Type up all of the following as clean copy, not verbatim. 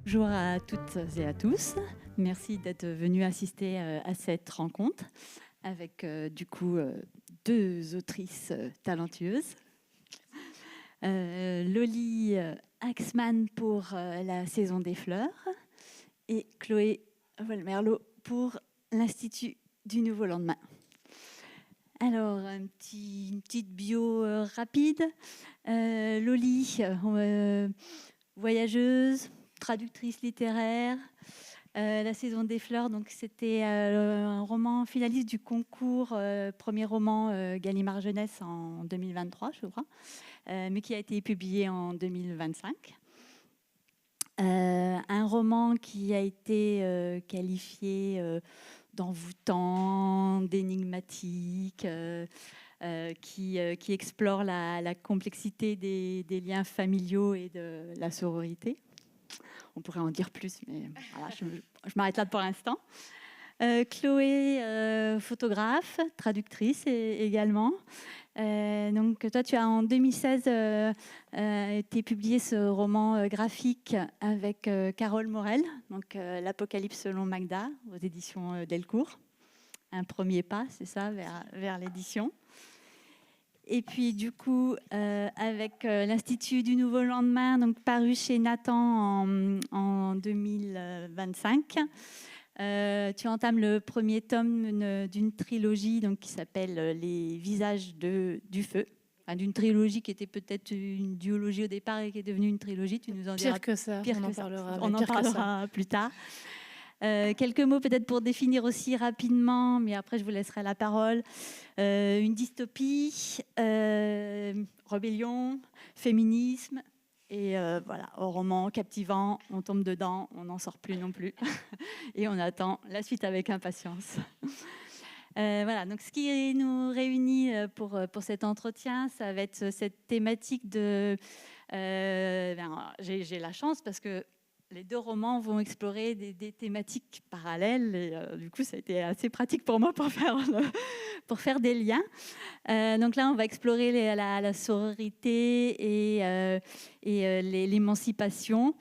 Bonjour à toutes et à tous. Merci d'être venus assister à cette rencontre avec deux autrices talentueuses. Loli Axman pour la saison des fleurs et Chloé Volmerlo pour l'Institut du Nouveau Lendemain. Alors, une petite bio rapide. Loli, voyageuse, traductrice littéraire. La saison des fleurs, donc c'était un roman finaliste du concours premier roman Gallimard Jeunesse en 2023, je crois, mais qui a été publié en 2025. Un roman qui a été qualifié d'envoûtant, d'énigmatique, qui explore la complexité des liens familiaux et de la sororité. On pourrait en dire plus, mais voilà, je m'arrête là pour l'instant. Chloé, photographe, traductrice également. Donc toi, tu as en 2016 été publié ce roman graphique avec Carole Morel, donc L'Apocalypse selon Magda, aux éditions Delcourt. Un premier pas, c'est ça, vers l'édition. Et puis du coup, avec l'Institut du Nouveau Lendemain, donc paru chez Nathan en 2025, tu entames le premier tome d'une trilogie donc, qui s'appelle Les visages du feu. Enfin, d'une trilogie qui était peut-être une duologie au départ et qui est devenue une trilogie. Tu nous en diras pire que ça. Pire on que en ça. parlera. On en parlera plus tard. Quelques mots peut-être pour définir aussi rapidement, mais après je vous laisserai la parole. Une dystopie, rébellion, féminisme, et voilà, un roman captivant, on tombe dedans, on n'en sort plus non plus, et on attend la suite avec impatience. Voilà, donc ce qui nous réunit pour cet entretien, ça va être cette thématique de... j'ai la chance parce que les deux romans vont explorer des thématiques parallèles et du coup ça a été assez pratique pour moi pour faire des liens. Donc là on va explorer la sororité et l'émancipation.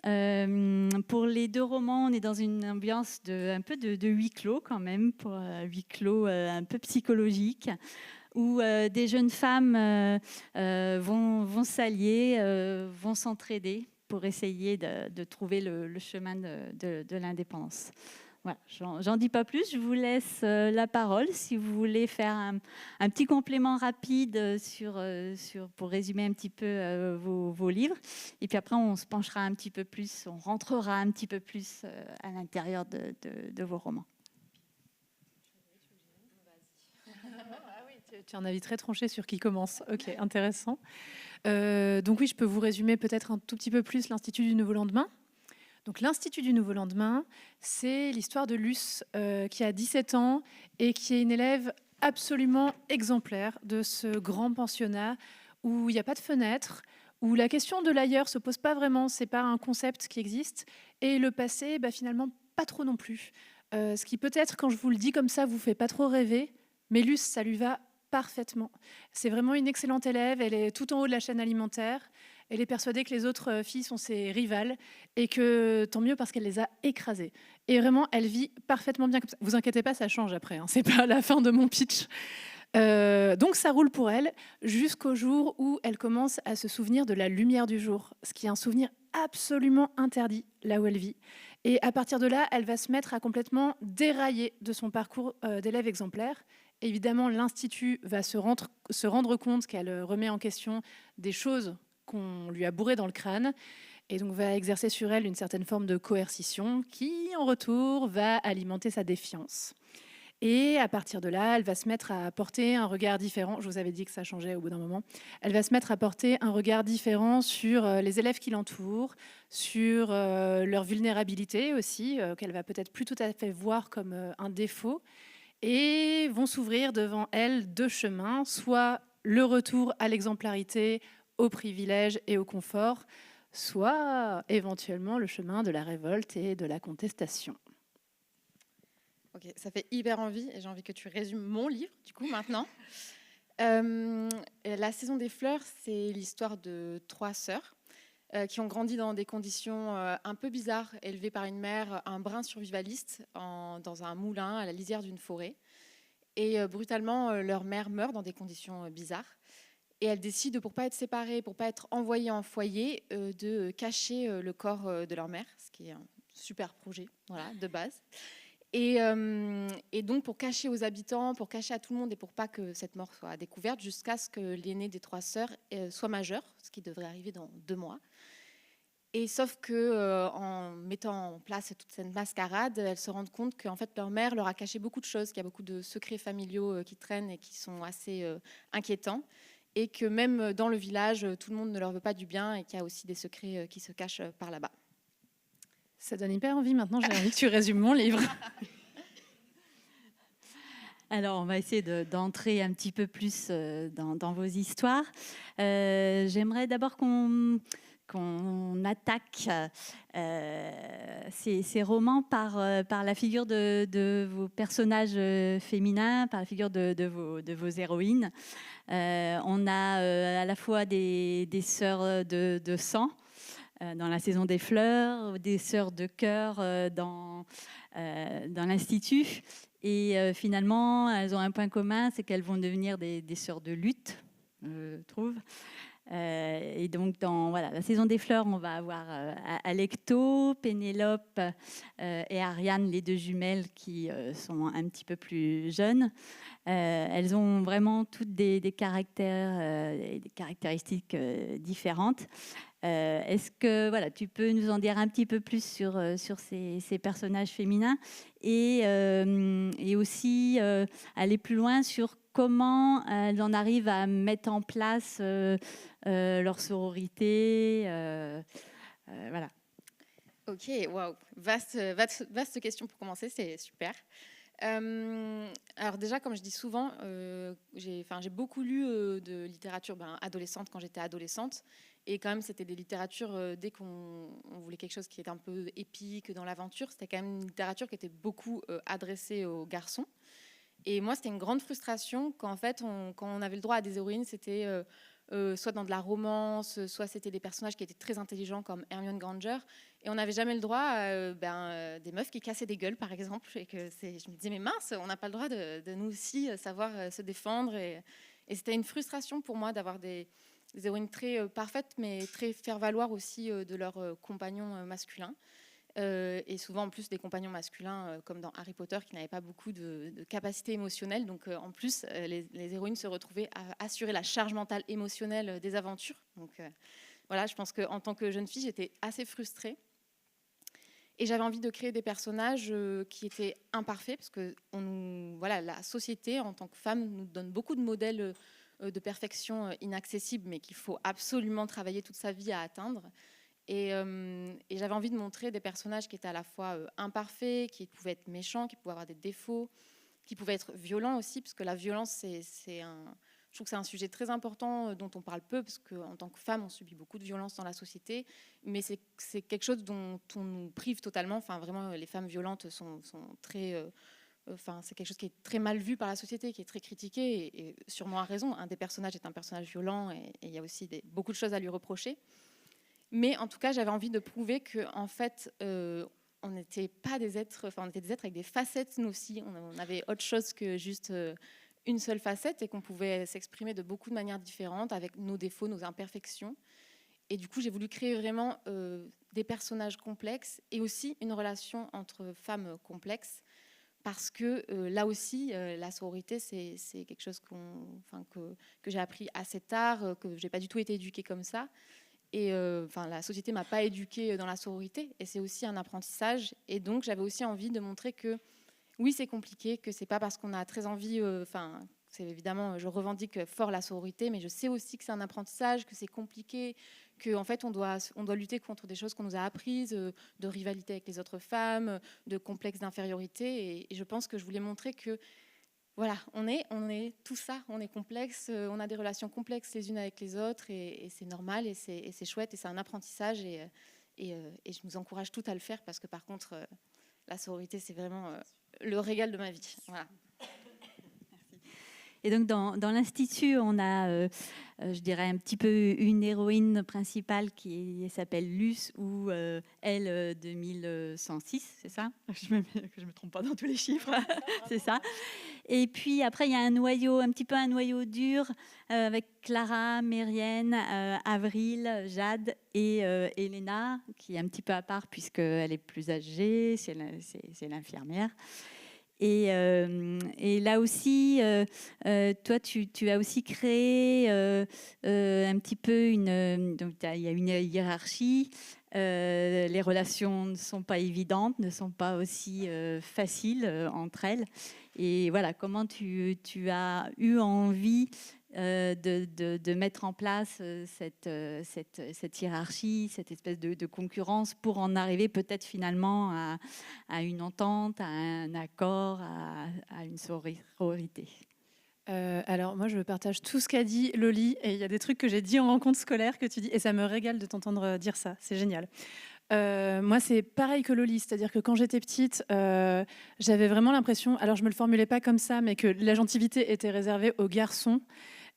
Pour les deux romans, on est dans une ambiance un peu de huis clos quand même, pour huis clos un peu psychologique, où des jeunes femmes vont s'allier, vont s'entraider pour essayer de trouver le chemin de l'indépendance. Voilà, j'en dis pas plus, je vous laisse la parole si vous voulez faire un petit complément rapide pour résumer un petit peu vos livres. Et puis après, on se penchera un petit peu plus, on rentrera un petit peu plus à l'intérieur de vos romans. Tu as un avis très tranché sur qui commence. Ok, intéressant. Donc oui, je peux vous résumer peut-être un tout petit peu plus l'Institut du Nouveau Lendemain. Donc l'Institut du Nouveau Lendemain, c'est l'histoire de Luce qui a 17 ans et qui est une élève absolument exemplaire de ce grand pensionnat où il n'y a pas de fenêtre, où la question de l'ailleurs se pose pas vraiment, c'est pas un concept qui existe, et le passé, finalement, pas trop non plus. Ce qui peut-être, quand je vous le dis comme ça, vous fait pas trop rêver, mais Luce, ça lui va parfaitement. C'est vraiment une excellente élève, elle est tout en haut de la chaîne alimentaire, elle est persuadée que les autres filles sont ses rivales et que tant mieux parce qu'elle les a écrasées. Et vraiment, elle vit parfaitement bien comme ça. Vous inquiétez pas, ça change après, hein. C'est pas la fin de mon pitch. Donc ça roule pour elle jusqu'au jour où elle commence à se souvenir de la lumière du jour, ce qui est un souvenir absolument interdit là où elle vit. Et à partir de là, elle va se mettre à complètement dérailler de son parcours d'élève exemplaire. Évidemment, l'Institut va se rendre compte qu'elle remet en question des choses qu'on lui a bourrées dans le crâne et donc va exercer sur elle une certaine forme de coercition qui, en retour, va alimenter sa défiance. Et à partir de là, elle va se mettre à porter un regard différent. Je vous avais dit que ça changeait au bout d'un moment. Elle va se mettre à porter un regard différent sur les élèves qui l'entourent, sur leur vulnérabilité aussi, qu'elle va peut-être plus tout à fait voir comme un défaut. Et vont s'ouvrir devant elle deux chemins, soit le retour à l'exemplarité, au privilège et au confort, soit éventuellement le chemin de la révolte et de la contestation. Ok, ça fait hyper envie et j'ai envie que tu résumes mon livre du coup maintenant. La saison des fleurs, c'est l'histoire de trois sœurs qui ont grandi dans des conditions un peu bizarres, élevés par une mère, un brin survivaliste, dans un moulin à la lisière d'une forêt. Et brutalement, leur mère meurt dans des conditions bizarres. Et elles décident, pour ne pas être séparées, pour ne pas être envoyées en foyer, de cacher le corps de leur mère, ce qui est un super projet, voilà, de base. Et donc, pour cacher aux habitants, pour cacher à tout le monde et pour pas que cette mort soit découverte, jusqu'à ce que l'aînée des 3 sœurs soit majeure, ce qui devrait arriver dans 2 mois. Et sauf que en mettant en place toute cette mascarade, elles se rendent compte qu'en fait leur mère leur a caché beaucoup de choses, qu'il y a beaucoup de secrets familiaux qui traînent et qui sont assez inquiétants, et que même dans le village, tout le monde ne leur veut pas du bien et qu'il y a aussi des secrets qui se cachent par là-bas. Ça donne hyper envie maintenant, j'ai envie que tu résumes mon livre. Alors, on va essayer d'entrer un petit peu plus dans vos histoires. J'aimerais d'abord qu'on attaque ces romans par la figure de vos personnages féminins, par la figure de vos héroïnes. On a à la fois des sœurs de sang dans La Saison des Fleurs, des sœurs de cœur dans l'Institut. Et finalement, elles ont un point commun, c'est qu'elles vont devenir des sœurs de lutte, je trouve. Et donc, dans La Saison des Fleurs, on va avoir Alecto, Pénélope et Ariane, les 2 jumelles qui sont un petit peu plus jeunes. Elles ont vraiment toutes des caractères et des caractéristiques différentes. Est-ce que tu peux nous en dire un petit peu plus sur ces personnages féminins et aussi aller plus loin sur comment elles en arrivent à mettre en place leur sororité, voilà. Ok, waouh, vaste question pour commencer, c'est super. Alors déjà, comme je dis souvent, j'ai beaucoup lu de littérature adolescente quand j'étais adolescente. Et quand même, c'était des littératures, dès qu'on voulait quelque chose qui était un peu épique dans l'aventure, c'était quand même une littérature qui était beaucoup adressée aux garçons. Et moi, c'était une grande frustration quand, en fait, quand on avait le droit à des héroïnes, c'était soit dans de la romance, soit c'était des personnages qui étaient très intelligents comme Hermione Granger. Et on n'avait jamais le droit à des meufs qui cassaient des gueules, par exemple. Et que je me disais, mais mince, on n'a pas le droit de nous aussi savoir se défendre. Et c'était une frustration pour moi d'avoir des héroïnes très parfaites, mais très faire valoir aussi de leurs compagnons masculins. Et souvent en plus des compagnons masculins comme dans Harry Potter qui n'avaient pas beaucoup de capacité émotionnelle. Donc en plus, les héroïnes se retrouvaient à assurer la charge mentale émotionnelle des aventures. Donc voilà, je pense qu'en tant que jeune fille, j'étais assez frustrée. Et j'avais envie de créer des personnages qui étaient imparfaits, parce que la société, en tant que femme, nous donne beaucoup de modèles de perfection inaccessibles, mais qu'il faut absolument travailler toute sa vie à atteindre. Et j'avais envie de montrer des personnages qui étaient à la fois imparfaits, qui pouvaient être méchants, qui pouvaient avoir des défauts, qui pouvaient être violents aussi, parce que la violence, je trouve que c'est un sujet très important dont on parle peu, parce qu'en tant que femme, on subit beaucoup de violence dans la société, mais c'est quelque chose dont on nous prive totalement. Enfin, vraiment, les femmes violentes sont très... c'est quelque chose qui est très mal vu par la société, qui est très critiqué, et sûrement à raison. Un des personnages est un personnage violent, et il y a aussi beaucoup de choses à lui reprocher. Mais en tout cas, j'avais envie de prouver qu'en fait, on n'était pas des êtres, on était des êtres avec des facettes, nous aussi. On avait autre chose que juste une seule facette et qu'on pouvait s'exprimer de beaucoup de manières différentes avec nos défauts, nos imperfections. Et du coup, j'ai voulu créer vraiment des personnages complexes et aussi une relation entre femmes complexes. Parce que là aussi, la sororité, c'est quelque chose que j'ai appris assez tard, que je n'ai pas du tout été éduquée comme ça. Et la société m'a pas éduquée dans la sororité, et c'est aussi un apprentissage. Et donc j'avais aussi envie de montrer que oui, c'est compliqué, que c'est pas parce qu'on a très envie, c'est évidemment, je revendique fort la sororité, mais je sais aussi que c'est un apprentissage, que c'est compliqué, que en fait on doit lutter contre des choses qu'on nous a apprises, de rivalité avec les autres femmes, de complexe d'infériorité. Et je pense que je voulais montrer que voilà, on est tout ça, on est complexe, on a des relations complexes les unes avec les autres, et c'est normal, et c'est chouette, et c'est un apprentissage, et je vous encourage toutes à le faire, parce que par contre, la sororité, c'est vraiment le régal de ma vie. Voilà. Et donc, dans l'Institut, on a, je dirais, un petit peu une héroïne principale qui s'appelle Luce, ou L 2106, c'est ça? Que je me trompe pas dans tous les chiffres, c'est ça. Et puis après, il y a un noyau, un petit peu un noyau dur, avec Clara, Mérienne, Avril, Jade et Elena, qui est un petit peu à part puisqu'elle est plus âgée, c'est l'infirmière. Et là aussi, toi, tu as aussi créé un petit peu donc il y a une hiérarchie. Les relations ne sont pas évidentes, ne sont pas aussi faciles entre elles. Et voilà, comment tu as eu envie de mettre en place cette hiérarchie, cette espèce de concurrence pour en arriver peut-être finalement à une entente, à un accord, à une sororité. Alors moi je partage tout ce qu'a dit Loli, et il y a des trucs que j'ai dit en rencontre scolaire que tu dis, et ça me régale de t'entendre dire ça, c'est génial. Moi c'est pareil que Loli, c'est-à-dire que quand j'étais petite, j'avais vraiment l'impression, alors je me le formulais pas comme ça, mais que la gentilité était réservée aux garçons.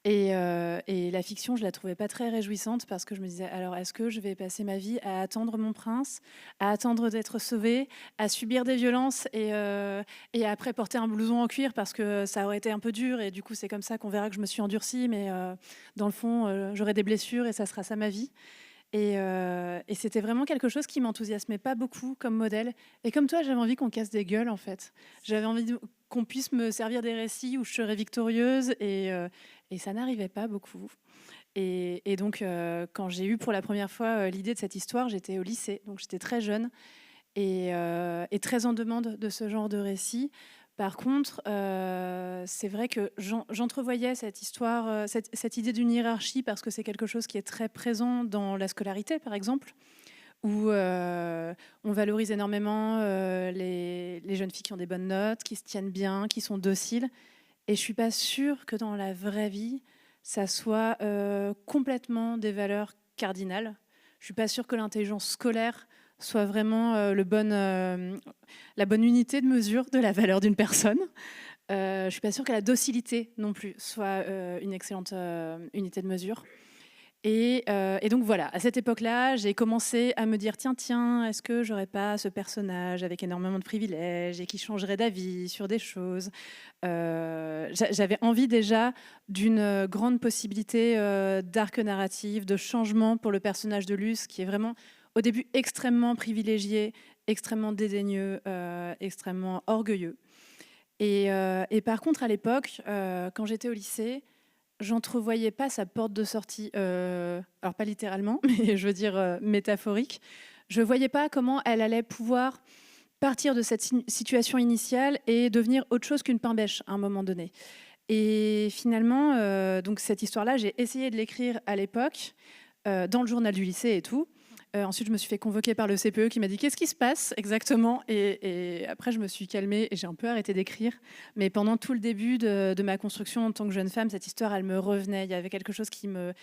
Et la fiction, je la trouvais pas très réjouissante parce que je me disais, alors est-ce que je vais passer ma vie à attendre mon prince, à attendre d'être sauvée, à subir des violences et après porter un blouson en cuir parce que ça aurait été un peu dur, et du coup c'est comme ça qu'on verra que je me suis endurcie, mais dans le fond j'aurai des blessures et ça sera ça ma vie. Et c'était vraiment quelque chose qui m'enthousiasmait pas beaucoup comme modèle. Et comme toi, j'avais envie qu'on casse des gueules, en fait. J'avais envie qu'on puisse me servir des récits où je serais victorieuse, et ça n'arrivait pas beaucoup. Et donc, quand j'ai eu pour la première fois l'idée de cette histoire, j'étais au lycée, donc j'étais très jeune et très en demande de ce genre de récit. Par contre, c'est vrai que j'entrevoyais cette histoire, cette idée d'une hiérarchie, parce que c'est quelque chose qui est très présent dans la scolarité, par exemple, où on valorise énormément les jeunes filles qui ont des bonnes notes, qui se tiennent bien, qui sont dociles. Et je ne suis pas sûre que dans la vraie vie, ça soit complètement des valeurs cardinales. Je ne suis pas sûre que l'intelligence scolaire soit vraiment la bonne unité de mesure de la valeur d'une personne. Je ne suis pas sûre que la docilité non plus soit une excellente unité de mesure. Et donc voilà, à cette époque-là, j'ai commencé à me dire, tiens, est-ce que j'aurais pas ce personnage avec énormément de privilèges et qui changerait d'avis sur des choses. J'avais envie déjà d'une grande possibilité d'arc narratif, de changement pour le personnage de Luce, qui est vraiment au début extrêmement privilégié, extrêmement dédaigneux, extrêmement orgueilleux. Et par contre, à l'époque, quand j'étais au lycée, j'entrevoyais pas sa porte de sortie, alors pas littéralement, mais je veux dire métaphorique. Je voyais pas comment elle allait pouvoir partir de cette situation initiale et devenir autre chose qu'une pain-bêche à un moment donné. Et finalement, donc cette histoire-là, j'ai essayé de l'écrire à l'époque, dans le journal du lycée et tout. Ensuite, je me suis fait convoquer par le CPE qui m'a dit « Qu'est-ce qui se passe exactement ?» Et après, je me suis calmée et j'ai un peu arrêté d'écrire. Mais pendant tout le début de ma construction en tant que jeune femme, cette histoire, elle me revenait. Il y avait quelque chose qui me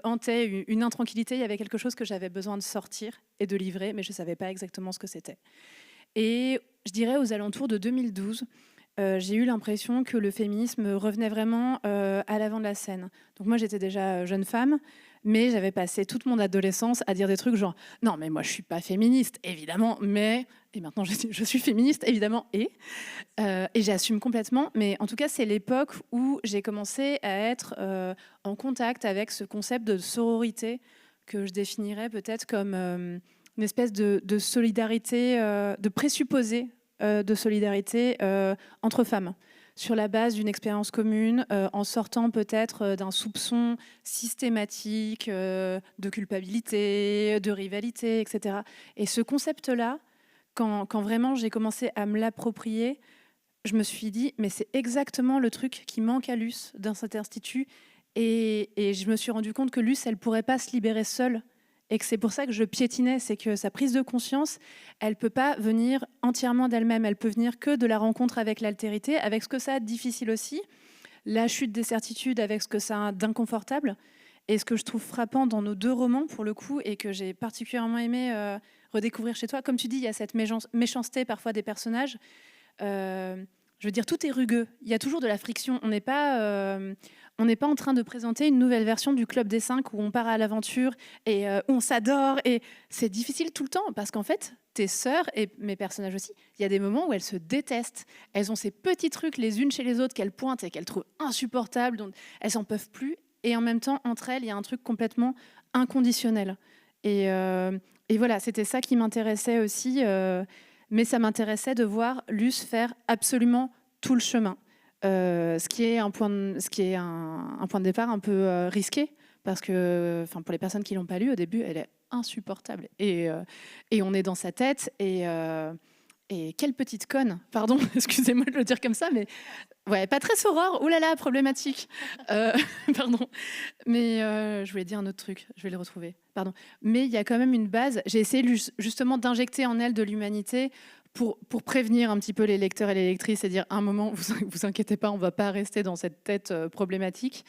hantait, une intranquillité. Il y avait quelque chose que j'avais besoin de sortir et de livrer, mais je ne savais pas exactement ce que c'était. Et je dirais aux alentours de 2012, j'ai eu l'impression que le féminisme revenait vraiment à l'avant de la scène. Donc moi, j'étais déjà jeune femme, mais j'avais passé toute mon adolescence à dire des trucs genre « Non, mais moi, je ne suis pas féministe, évidemment, mais... » Et maintenant, je suis féministe, évidemment, et j'assume complètement. Mais en tout cas, c'est l'époque où j'ai commencé à être en contact avec ce concept de sororité que je définirais peut-être comme une espèce de solidarité, de présupposé de solidarité entre femmes, sur la base d'une expérience commune, en sortant peut-être d'un soupçon systématique de culpabilité, de rivalité, etc. Et ce concept-là, quand vraiment j'ai commencé à me l'approprier, je me suis dit, mais c'est exactement le truc qui manque à Luce dans cet institut. Et je me suis rendu compte que Luce, elle ne pourrait pas se libérer seule. Et que c'est pour ça que je piétinais, c'est que sa prise de conscience, elle ne peut pas venir entièrement d'elle-même, elle peut venir que de la rencontre avec l'altérité, avec ce que ça a de difficile aussi, la chute des certitudes avec ce que ça a d'inconfortable. Et ce que je trouve frappant dans nos deux romans, pour le coup, et que j'ai particulièrement aimé redécouvrir chez toi, comme tu dis, il y a cette méchanceté parfois des personnages. Je veux dire, tout est rugueux. Il y a toujours de la friction. On n'est pas en train de présenter une nouvelle version du Club des 5 où on part à l'aventure et où on s'adore. Et c'est difficile tout le temps parce qu'en fait, tes sœurs et mes personnages aussi, il y a des moments où elles se détestent. Elles ont ces petits trucs les unes chez les autres qu'elles pointent et qu'elles trouvent insupportables, dont elles n'en peuvent plus. Et en même temps, entre elles, il y a un truc complètement inconditionnel. Et voilà, c'était ça qui m'intéressait aussi. Mais ça m'intéressait de voir Luce faire absolument tout le chemin. Ce qui est un point de départ un peu risqué, parce que pour les personnes qui ne l'ont pas lu, au début, elle est insupportable. Et on est dans sa tête, et quelle petite conne, pardon, excusez-moi de le dire comme ça, mais ouais, pas très saurore, oulala, problématique. Pardon. Mais je voulais dire un autre truc, je vais le retrouver, pardon. Mais il y a quand même une base, j'ai essayé justement d'injecter en elle de l'humanité pour prévenir un petit peu les lecteurs et les lectrices et dire un moment, vous inquiétez pas, on ne va pas rester dans cette tête problématique.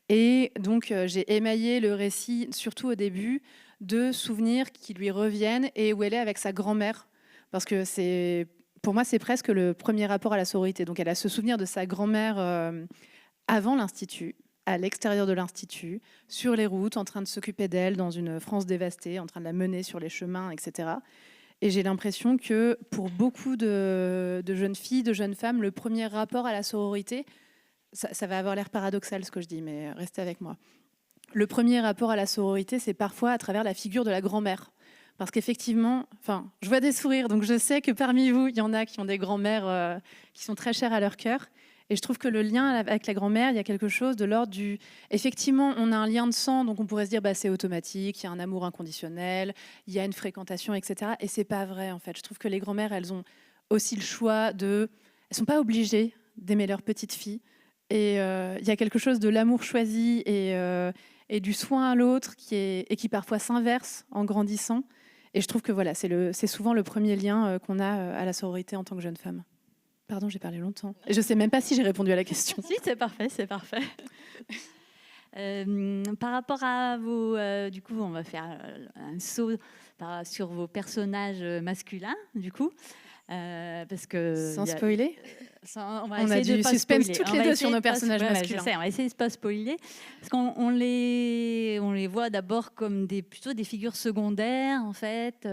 Et donc, j'ai émaillé le récit, surtout au début, de souvenirs qui lui reviennent et où elle est avec sa grand-mère. Parce que pour moi, c'est presque le premier rapport à la sororité. Donc, elle a ce souvenir de sa grand-mère avant l'Institut, à l'extérieur de l'Institut, sur les routes, en train de s'occuper d'elle dans une France dévastée, en train de la mener sur les chemins, etc. Et j'ai l'impression que pour beaucoup de jeunes filles, de jeunes femmes, le premier rapport à la sororité, ça va avoir l'air paradoxal ce que je dis, mais restez avec moi. Le premier rapport à la sororité, c'est parfois à travers la figure de la grand-mère. Parce qu'effectivement, je vois des sourires, donc je sais que parmi vous, il y en a qui ont des grand-mères qui sont très chères à leur cœur. Et je trouve que le lien avec la grand-mère, il y a quelque chose de l'ordre du... Effectivement, on a un lien de sang, donc on pourrait se dire c'est automatique, il y a un amour inconditionnel, il y a une fréquentation, etc. Et c'est pas vrai, en fait. Je trouve que les grand-mères, elles ont aussi le choix de... Elles sont pas obligées d'aimer leur petite fille. Et il y a quelque chose de l'amour choisi et du soin à l'autre qui parfois s'inverse en grandissant. Et je trouve que voilà, c'est souvent le premier lien qu'on a à la sororité en tant que jeune femme. Pardon, j'ai parlé longtemps. Et je ne sais même pas si j'ai répondu à la question. Si, c'est parfait, c'est parfait. Par rapport à vos... du coup, on va faire un saut sur vos personnages masculins, du coup. Parce que sans spoiler, on a du suspense toutes les deux sur nos personnages masculins. Je sais, on va essayer de ne pas spoiler, parce qu'on les voit d'abord comme plutôt des figures secondaires, en fait.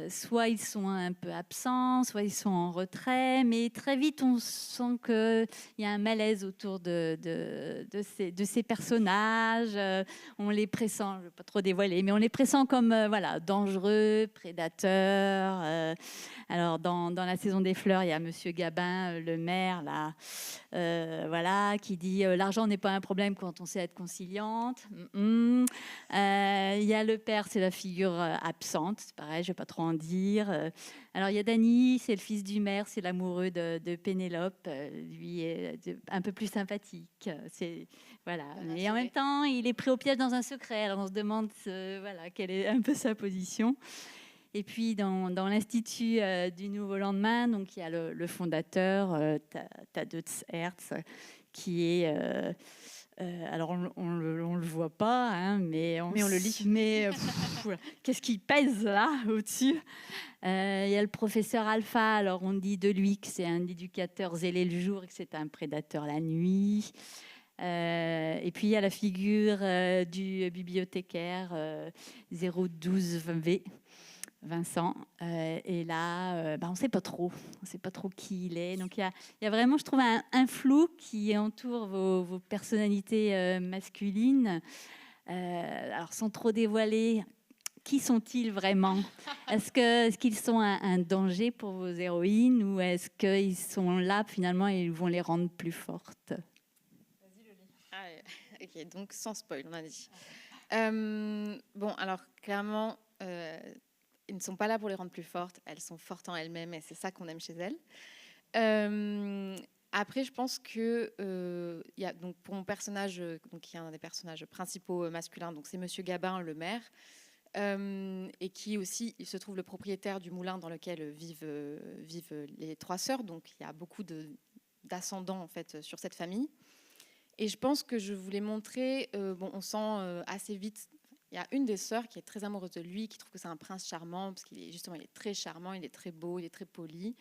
Soit ils sont un peu absents, soit ils sont en retrait, mais très vite on sent qu'il y a un malaise autour de ces personnages. On les pressent, je ne vais pas trop dévoiler, mais on les pressent comme dangereux, prédateurs. Alors dans la saison des fleurs, il y a Monsieur Gabin, le maire, là, qui dit l'argent n'est pas un problème quand on sait être conciliante. Il y a le père, c'est la figure absente. C'est pareil, je ne vais pas trop en dire. Alors, il y a Danny, c'est le fils du maire, c'est l'amoureux de Pénélope. Lui est un peu plus sympathique. Voilà. Mais en même temps, il est pris au piège dans un secret. Alors, on se demande quelle est un peu sa position. Et puis, dans l'Institut du Nouveau Lendemain, donc, il y a le fondateur, Tadeusz Herz, qui est... alors, on le voit pas, hein, mais on le lit. Mais qu'est-ce qui pèse là, au-dessus ? Il y a le professeur Alpha. Alors, on dit de lui que c'est un éducateur zélé le jour et que c'est un prédateur la nuit. Et puis, il y a la figure du bibliothécaire 012V. Vincent, et là, on ne sait pas trop. On ne sait pas trop qui il est. Donc, il y a vraiment, je trouve, un flou qui entoure vos personnalités masculines. Alors, sans trop dévoiler, qui sont-ils vraiment ? Est-ce qu'ils sont un danger pour vos héroïnes ou est-ce qu'ils sont là, finalement, et ils vont les rendre plus fortes ? Vas-y, le lis. Ok, donc sans spoil, on a dit. Bon, alors, clairement... ils ne sont pas là pour les rendre plus fortes, elles sont fortes en elles-mêmes et c'est ça qu'on aime chez elles. Après, je pense que y a, donc, pour mon personnage, donc, il y a un des personnages principaux masculins, donc c'est Monsieur Gabin, le maire, et qui aussi, il se trouve le propriétaire du moulin dans lequel vivent les trois sœurs, donc il y a beaucoup d'ascendants en fait, sur cette famille. Et je pense que je voulais montrer, on sent assez vite... Il y a une des sœurs qui est très amoureuse de lui, qui trouve que c'est un prince charmant, parce qu'il est justement, il est très charmant, il est très beau, il est très poli.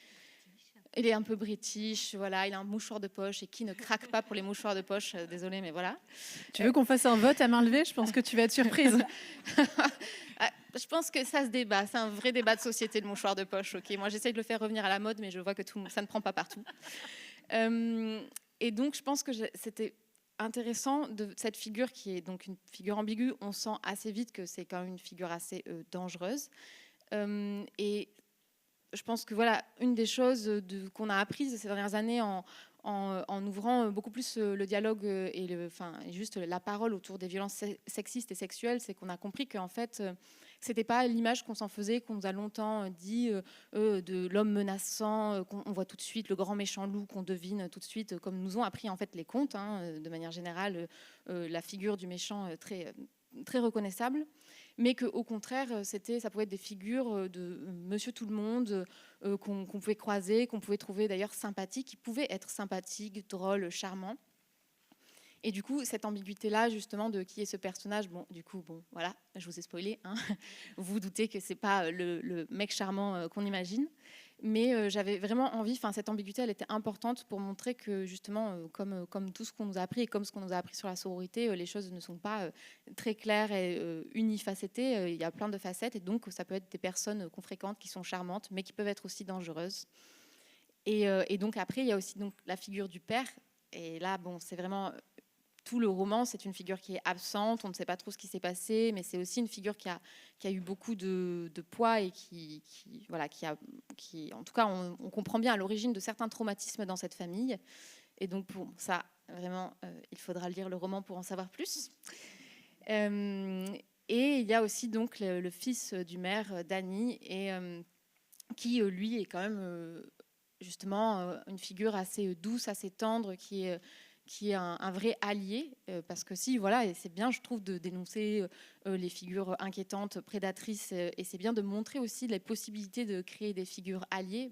Il est un peu british, voilà, il a un mouchoir de poche et qui ne craque pas pour les mouchoirs de poche, désolé, mais voilà. Tu veux qu'on fasse un vote à main levée? Je pense que tu vas être surprise. Je pense que ça se débat, c'est un vrai débat de société, le mouchoir de poche. Ok, moi j'essaye de le faire revenir à la mode, mais je vois que ça ne prend pas partout. Et donc je pense que c'était intéressant de cette figure qui est donc une figure ambiguë. On sent assez vite que c'est quand même une figure assez dangereuse. Et je pense que voilà, une des choses qu'on a apprises ces dernières années en ouvrant beaucoup plus le dialogue et juste la parole autour des violences sexistes et sexuelles, c'est qu'on a compris qu'en fait, c'était pas l'image qu'on s'en faisait, qu'on nous a longtemps dit de l'homme menaçant, qu'on voit tout de suite, le grand méchant loup qu'on devine tout de suite, comme nous ont appris en fait les contes, de manière générale, la figure du méchant très, très reconnaissable. Mais qu'au contraire, ça pouvait être des figures de monsieur tout le monde qu'on pouvait croiser, qu'on pouvait trouver d'ailleurs sympathiques, qui pouvaient être sympathiques, drôles, charmants. Et du coup, cette ambiguïté-là, justement, de qui est ce personnage, voilà, je vous ai spoilé, hein. Vous vous doutez que c'est pas le mec charmant qu'on imagine. Mais j'avais vraiment envie, cette ambiguïté, elle était importante pour montrer que justement, comme tout ce qu'on nous a appris et comme ce qu'on nous a appris sur la sororité, les choses ne sont pas très claires et unifacétées. Il y a plein de facettes et donc ça peut être des personnes qu'on fréquente qui sont charmantes, mais qui peuvent être aussi dangereuses. Et donc après, il y a aussi donc la figure du père. Et là, c'est vraiment tout le roman, c'est une figure qui est absente, on ne sait pas trop ce qui s'est passé, mais c'est aussi une figure qui a eu beaucoup de poids et qui en tout cas, on comprend bien à l'origine de certains traumatismes dans cette famille. Et donc, pour ça, vraiment, il faudra lire le roman pour en savoir plus. Et il y a aussi donc le fils du maire, Danny, et qui, lui, est quand même justement une figure assez douce, assez tendre, qui est un vrai allié, parce que voilà, et c'est bien, je trouve, de dénoncer les figures inquiétantes, prédatrices, et c'est bien de montrer aussi les possibilités de créer des figures alliées.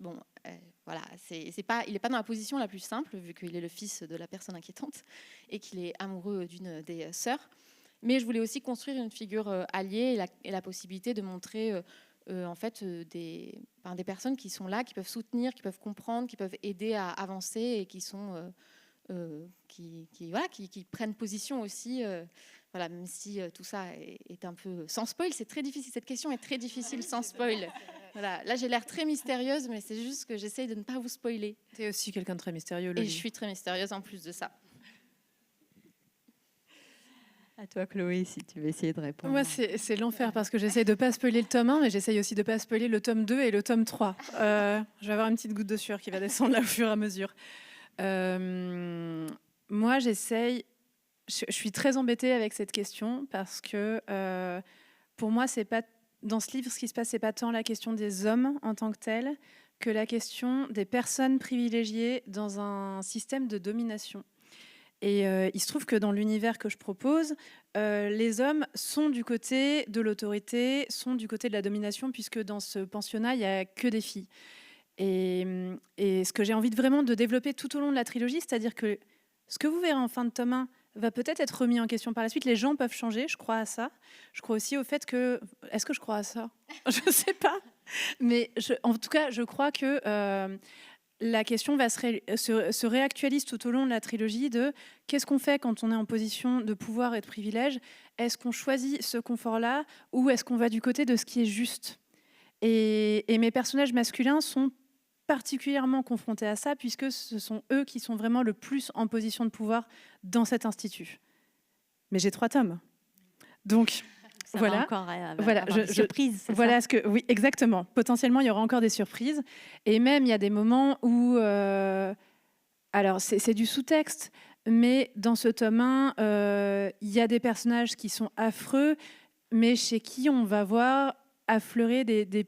Voilà, il n'est pas dans la position la plus simple, vu qu'il est le fils de la personne inquiétante et qu'il est amoureux d'une des sœurs. Mais je voulais aussi construire une figure alliée et la possibilité de montrer en fait des personnes qui sont là, qui peuvent soutenir, qui peuvent comprendre, qui peuvent aider à avancer et qui sont qui prennent position aussi, voilà, même si tout ça est un peu sans spoil. C'est très difficile, cette question est très difficile sans spoil. Voilà, là j'ai l'air très mystérieuse, mais c'est juste que j'essaye de ne pas vous spoiler. Tu es aussi quelqu'un de très mystérieux, Loli. Et je suis très mystérieuse en plus de ça. À toi, Chloé, si tu veux essayer de répondre. Moi, c'est l'enfer parce que j'essaye de ne pas spoiler le tome 1, mais j'essaye aussi de ne pas spoiler le tome 2 et le tome 3. Je vais avoir une petite goutte de sueur qui va descendre là au fur et à mesure. Moi, j'essaye. Je suis très embêtée avec cette question parce que pour moi, c'est pas dans ce livre, ce qui se passe, c'est pas tant la question des hommes en tant que tels que la question des personnes privilégiées dans un système de domination. Et il se trouve que dans l'univers que je propose, les hommes sont du côté de l'autorité, sont du côté de la domination, puisque dans ce pensionnat, il n'y a que des filles. Et ce que j'ai envie vraiment de développer tout au long de la trilogie, c'est-à-dire que ce que vous verrez en fin de tome 1 va peut-être être remis en question par la suite. Les gens peuvent changer, je crois à ça. Je crois aussi au fait que... Est-ce que je crois à ça? Je ne sais pas. Mais en tout cas, je crois que la question va se réactualise tout au long de la trilogie de qu'est-ce qu'on fait quand on est en position de pouvoir et de privilège? Est-ce qu'on choisit ce confort-là ou est-ce qu'on va du côté de ce qui est juste? Et mes personnages masculins sont particulièrement confrontés à ça puisque ce sont eux qui sont vraiment le plus en position de pouvoir dans cet institut. Mais j'ai 3 tomes. Donc... Ça voilà, va encore voilà, des surprises. Voilà ça oui, exactement. Potentiellement, il y aura encore des surprises. Et même, il y a des moments où... alors, c'est du sous-texte, mais dans ce tome 1, il y a des personnages qui sont affreux, mais chez qui on va voir affleurer des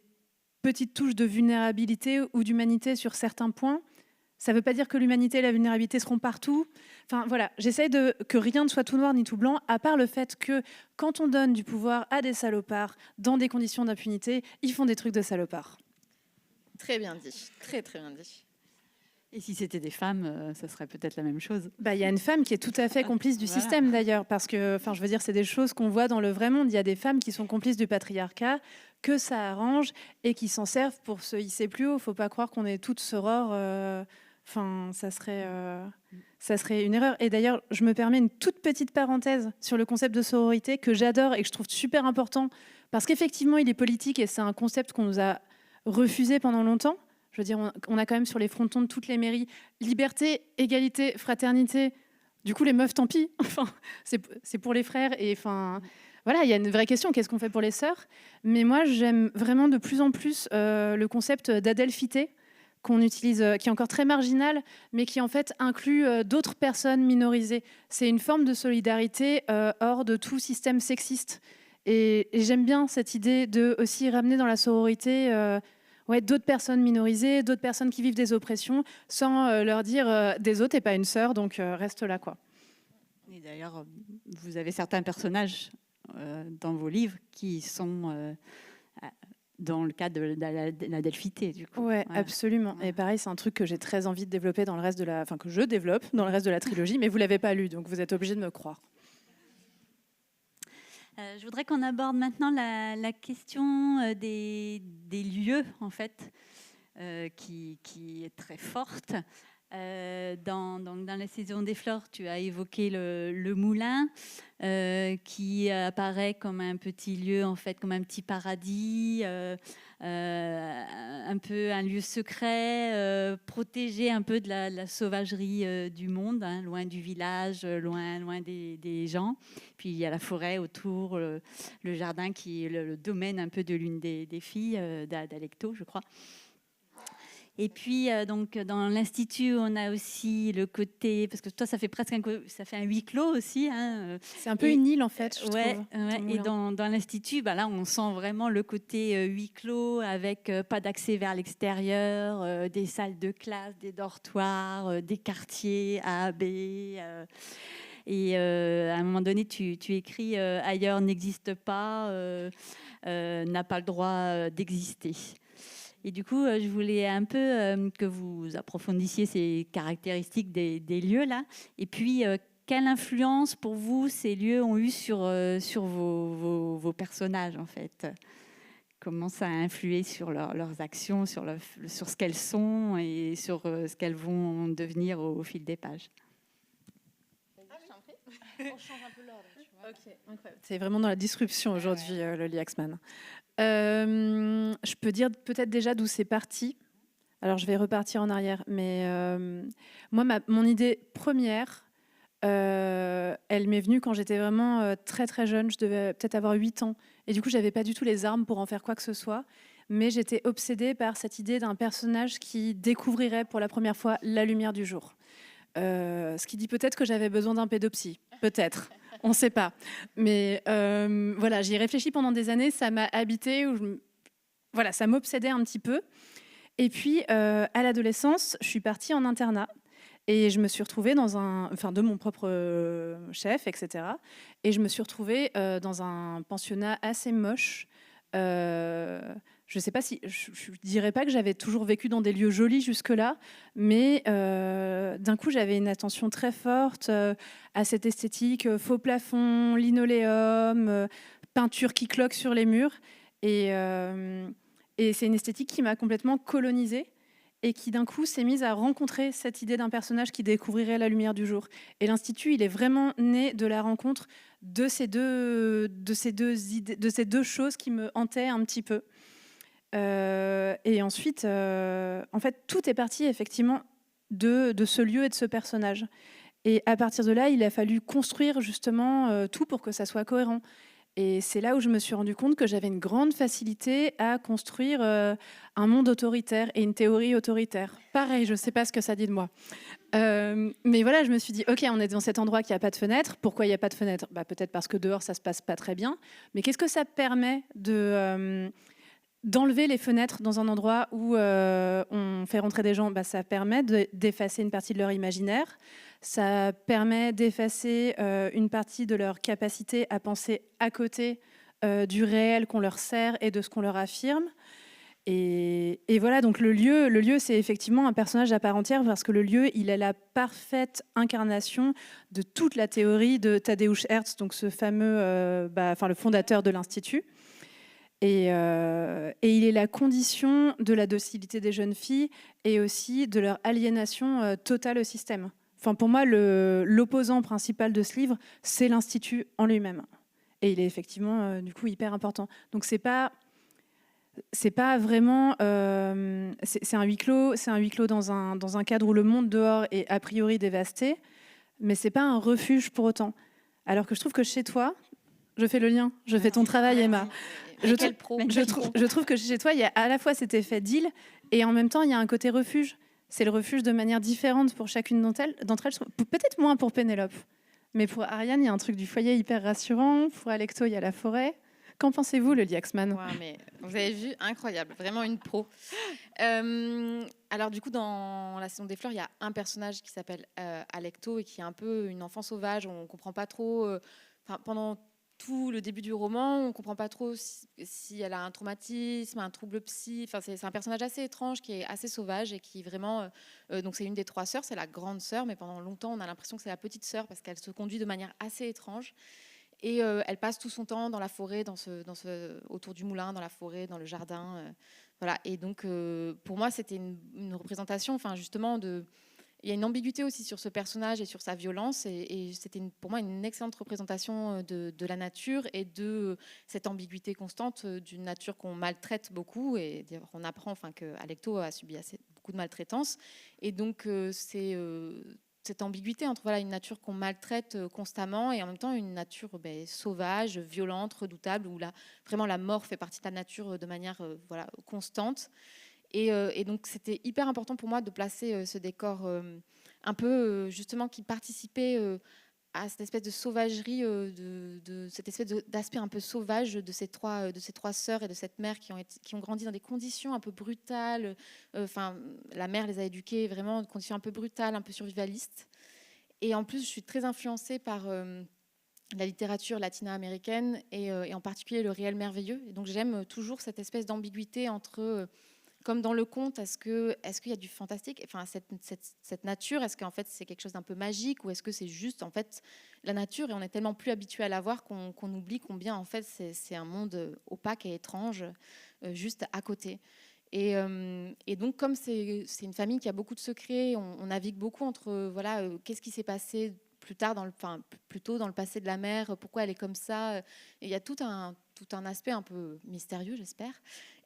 petites touches de vulnérabilité ou d'humanité sur certains points. Ça ne veut pas dire que l'humanité et la vulnérabilité seront partout. Enfin, voilà, j'essaye que rien ne soit tout noir ni tout blanc, à part le fait que quand on donne du pouvoir à des salopards dans des conditions d'impunité, ils font des trucs de salopards. Très bien dit, très très bien dit. Et si c'était des femmes, ça serait peut-être la même chose. Il y a une femme qui est tout à fait complice du système d'ailleurs, parce que, je veux dire, c'est des choses qu'on voit dans le vrai monde. Il y a des femmes qui sont complices du patriarcat, que ça arrange et qui s'en servent pour se hisser plus haut. Faut pas croire qu'on est toutes sorores. Ça serait une erreur. Et d'ailleurs, je me permets une toute petite parenthèse sur le concept de sororité que j'adore et que je trouve super important, parce qu'effectivement, il est politique et c'est un concept qu'on nous a refusé pendant longtemps. Je veux dire, on a quand même sur les frontons de toutes les mairies liberté, égalité, fraternité. Du coup, les meufs, tant pis. C'est pour les frères. Et voilà, il y a une vraie question. Qu'est-ce qu'on fait pour les sœurs? Mais moi, j'aime vraiment de plus en plus le concept d'adelphité qu'on utilise, qui est encore très marginal, mais qui en fait inclut d'autres personnes minorisées. C'est une forme de solidarité hors de tout système sexiste. Et j'aime bien cette idée de aussi ramener dans la sororité d'autres personnes minorisées, d'autres personnes qui vivent des oppressions, sans leur dire désolé, t'es pas une sœur, donc reste là, quoi. Et d'ailleurs, vous avez certains personnages dans vos livres qui sont dans le cadre de la delphité, du coup. Ouais, absolument. Et pareil, c'est un truc que j'ai très envie de développer dans le reste de la, que je développe dans le reste de la trilogie, mais vous l'avez pas lu, donc vous êtes obligé de me croire. Je voudrais qu'on aborde maintenant la question des lieux, en fait, qui est très forte. Dans la saison des fleurs, tu as évoqué le moulin, qui apparaît comme un petit lieu, en fait, comme un petit paradis, un peu un lieu secret, protégé un peu de la sauvagerie du monde, hein, loin du village, loin des gens. Puis il y a la forêt autour, le jardin qui est le domaine un peu de l'une des filles d'Alecto, je crois. Et puis, donc, dans l'Institut, on a aussi le côté... Parce que toi, ça fait presque un huis clos aussi. Hein. C'est un peu une île, en fait, je trouve. Et dans l'Institut, là, on sent vraiment le côté huis clos, avec pas d'accès vers l'extérieur, des salles de classe, des dortoirs, des quartiers A, B... Et à un moment donné, tu écris « Ailleurs n'existe pas, n'a pas le droit d'exister ». Et du coup, je voulais un peu que vous approfondissiez ces caractéristiques des lieux là. Et puis, quelle influence pour vous ces lieux ont eu sur vos personnages en fait? Comment ça a influé sur leurs actions, sur ce qu'elles sont et sur ce qu'elles vont devenir au fil des pages? On change un peu l'ordre. Okay, incroyable. C'est vraiment dans la disruption aujourd'hui, le Liaxman. Je peux dire peut-être déjà d'où c'est parti. Alors, je vais repartir en arrière. Mais moi, mon idée première, elle m'est venue quand j'étais vraiment très, très jeune. Je devais peut-être avoir 8 ans. Et du coup, je n'avais pas du tout les armes pour en faire quoi que ce soit. Mais j'étais obsédée par cette idée d'un personnage qui découvrirait pour la première fois la lumière du jour. Ce qui dit peut-être que j'avais besoin d'un pédopsie. Peut-être. On ne sait pas. Mais voilà, j'y ai réfléchi pendant des années. Ça m'a habité. Voilà, ça m'obsédait un petit peu. Et puis, à l'adolescence, je suis partie en internat. Et je me suis retrouvée de mon propre chef, etc. Et je me suis retrouvée dans un pensionnat assez moche. Je ne sais pas si... Je ne dirais pas que j'avais toujours vécu dans des lieux jolis jusque-là, mais d'un coup, j'avais une attention très forte à cette esthétique, faux plafond, linoléum, peinture qui cloque sur les murs. Et c'est une esthétique qui m'a complètement colonisée et qui, d'un coup, s'est mise à rencontrer cette idée d'un personnage qui découvrirait la lumière du jour. Et l'Institut, il est vraiment né de la rencontre de ces deux choses qui me hantaient un petit peu. Et ensuite, en fait, tout est parti effectivement de ce lieu et de ce personnage. Et à partir de là, il a fallu construire justement tout pour que ça soit cohérent. Et c'est là où je me suis rendu compte que j'avais une grande facilité à construire un monde autoritaire et une théorie autoritaire. Pareil, je ne sais pas ce que ça dit de moi. Mais voilà, je me suis dit, OK, on est dans cet endroit qui n'a pas de fenêtre. Pourquoi il n'y a pas de fenêtre? Peut-être parce que dehors, ça ne se passe pas très bien. Mais qu'est-ce que ça permet d'enlever les fenêtres dans un endroit où on fait rentrer des gens? Ça permet d'effacer une partie de leur imaginaire. Ça permet d'effacer une partie de leur capacité à penser à côté du réel qu'on leur sert et de ce qu'on leur affirme. Et voilà, donc le lieu, c'est effectivement un personnage à part entière parce que le lieu, il est la parfaite incarnation de toute la théorie de Tadeusz Hertz, donc ce fameux, le fondateur de l'Institut. Et il est la condition de la docilité des jeunes filles et aussi de leur aliénation totale au système. Enfin, pour moi, l'opposant principal de ce livre, c'est l'Institut en lui-même. Et il est effectivement, du coup, hyper important. Donc, c'est pas vraiment... c'est un huis clos dans un cadre où le monde dehors est a priori dévasté, mais c'est pas un refuge pour autant. Alors que je trouve que chez toi, je fais le lien, je fais ton travail, Emma. Je trouve que chez toi, il y a à la fois cet effet d'île et en même temps, il y a un côté refuge. C'est le refuge de manière différente pour chacune d'entre elles. Peut-être moins pour Pénélope, mais pour Ariane, il y a un truc du foyer hyper rassurant. Pour Alecto, il y a la forêt. Qu'en pensez-vous, le Liaxman ? Ouais, mais vous avez vu, incroyable, vraiment une pro. Alors du coup, dans la saison des fleurs, il y a un personnage qui s'appelle Alecto et qui est un peu une enfant sauvage. On ne comprend pas trop... pendant tout le début du roman, on ne comprend pas trop si elle a un traumatisme, un trouble psy. Enfin, c'est un personnage assez étrange qui est assez sauvage et qui vraiment... donc c'est une des 3 sœurs, c'est la grande sœur, mais pendant longtemps, on a l'impression que c'est la petite sœur parce qu'elle se conduit de manière assez étrange. Et elle passe tout son temps dans la forêt, autour du moulin, dans la forêt, dans le jardin. Voilà. Et donc, pour moi, c'était une représentation, justement, il y a une ambiguïté aussi sur ce personnage et sur sa violence. Et c'était pour moi une excellente représentation de la nature et de cette ambiguïté constante d'une nature qu'on maltraite beaucoup. Et on apprend qu'Alecto a subi beaucoup de maltraitance. Et donc, c'est... cette ambiguïté entre une nature qu'on maltraite constamment et en même temps une nature sauvage, violente, redoutable, où vraiment la mort fait partie de la nature de manière constante. Et donc c'était hyper important pour moi de placer ce décor un peu justement qui participait à cette espèce de sauvagerie, de cette espèce d'aspect un peu sauvage de ces trois sœurs et de cette mère qui ont grandi dans des conditions un peu brutales. La mère les a éduquées vraiment dans des conditions un peu brutales, un peu survivalistes. Et en plus, je suis très influencée par la littérature latino-américaine et en particulier le réel merveilleux. Et donc j'aime toujours cette espèce d'ambiguïté entre... comme dans le conte, est-ce qu'il y a du fantastique ? Cette nature, est-ce qu'en fait c'est quelque chose d'un peu magique ou est-ce que c'est juste en fait la nature et on est tellement plus habitué à la voir qu'on oublie combien en fait c'est un monde opaque et étrange juste à côté. Et donc comme c'est une famille qui a beaucoup de secrets, on navigue beaucoup entre qu'est-ce qui s'est passé plus tard plutôt dans le passé de la mère, pourquoi elle est comme ça. Et il y a tout un aspect un peu mystérieux, j'espère.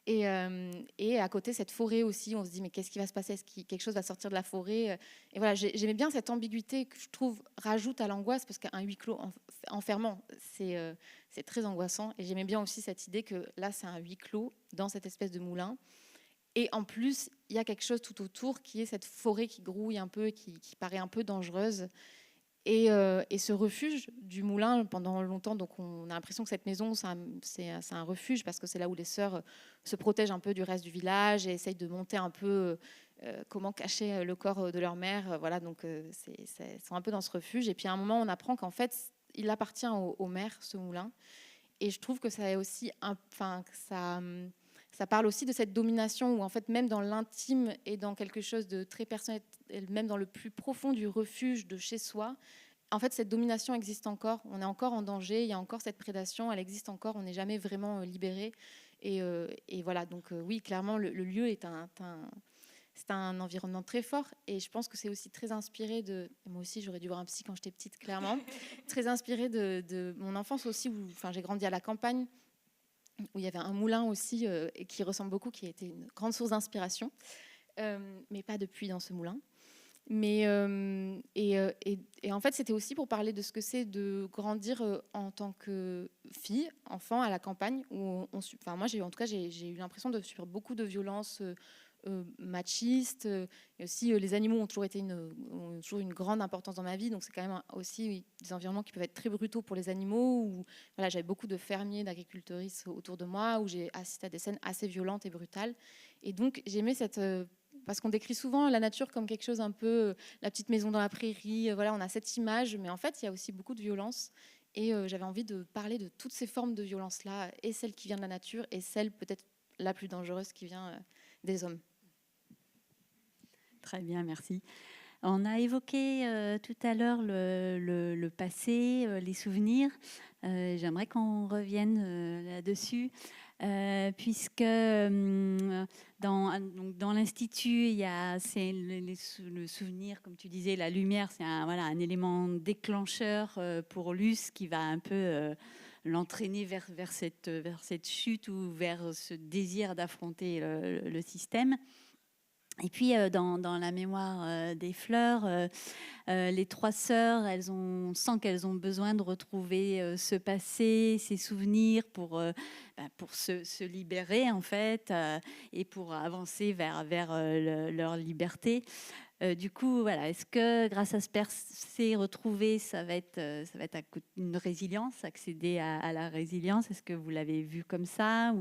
Et à côté, cette forêt aussi, on se dit, mais qu'est-ce qui va se passer ? Est-ce que quelque chose va sortir de la forêt ? Et voilà, j'aimais bien cette ambiguïté que je trouve rajoute à l'angoisse, parce qu'un huis clos enfermant, c'est très angoissant. Et j'aimais bien aussi cette idée que là, c'est un huis clos dans cette espèce de moulin. Et en plus, il y a quelque chose tout autour qui est cette forêt qui grouille un peu, qui paraît un peu dangereuse. Et ce refuge du moulin, pendant longtemps, donc on a l'impression que cette maison, c'est un refuge parce que c'est là où les sœurs se protègent un peu du reste du village et essayent de monter un peu comment cacher le corps de leur mère. Voilà, donc ils sont un peu dans ce refuge. Et puis à un moment, on apprend qu'en fait, il appartient au maire, ce moulin. Et je trouve que ça est aussi, ça parle aussi de cette domination où en fait, même dans l'intime et dans quelque chose de très personnel, même dans le plus profond du refuge de chez soi, en fait, cette domination existe encore. On est encore en danger, il y a encore cette prédation, elle existe encore, on n'est jamais vraiment libéré. Et voilà, donc oui, clairement, le lieu est c'est un environnement très fort. Et je pense que c'est aussi très inspiré de... Moi aussi, j'aurais dû voir un psy quand j'étais petite, clairement. Très inspiré de mon enfance aussi, où j'ai grandi à la campagne, où il y avait un moulin aussi et qui ressemble beaucoup, qui a été une grande source d'inspiration, mais pas depuis dans ce moulin. Mais et en fait, c'était aussi pour parler de ce que c'est de grandir en tant que fille, enfant à la campagne, où moi, j'ai eu l'impression de subir beaucoup de violences machistes. Et aussi, les animaux ont toujours une grande importance dans ma vie. Donc, c'est quand même aussi des environnements qui peuvent être très brutaux pour les animaux. Où, j'avais beaucoup de fermiers, d'agricultrices autour de moi, où j'ai assisté à des scènes assez violentes et brutales. Et donc, j'aimais parce qu'on décrit souvent la nature comme quelque chose un peu la petite maison dans la prairie. On a cette image, mais en fait, il y a aussi beaucoup de violence. Et j'avais envie de parler de toutes ces formes de violence-là, et celles qui viennent de la nature, et celles peut-être la plus dangereuse qui vient des hommes. Très bien, merci. On a évoqué tout à l'heure le passé, les souvenirs. J'aimerais qu'on revienne là-dessus, puisque dans l'Institut, il y a le souvenir, comme tu disais, la lumière, c'est un élément déclencheur pour Luce qui va un peu l'entraîner vers cette chute ou vers ce désir d'affronter le système. Et puis, dans la mémoire des fleurs, les trois sœurs, on sent qu'elles ont besoin de retrouver ce passé, ces souvenirs pour se libérer, en fait, et pour avancer vers leur liberté. Du coup, voilà, est-ce que grâce à ce passé retrouvé, ça va être une résilience, accéder à la résilience? Est-ce que vous l'avez vu comme ça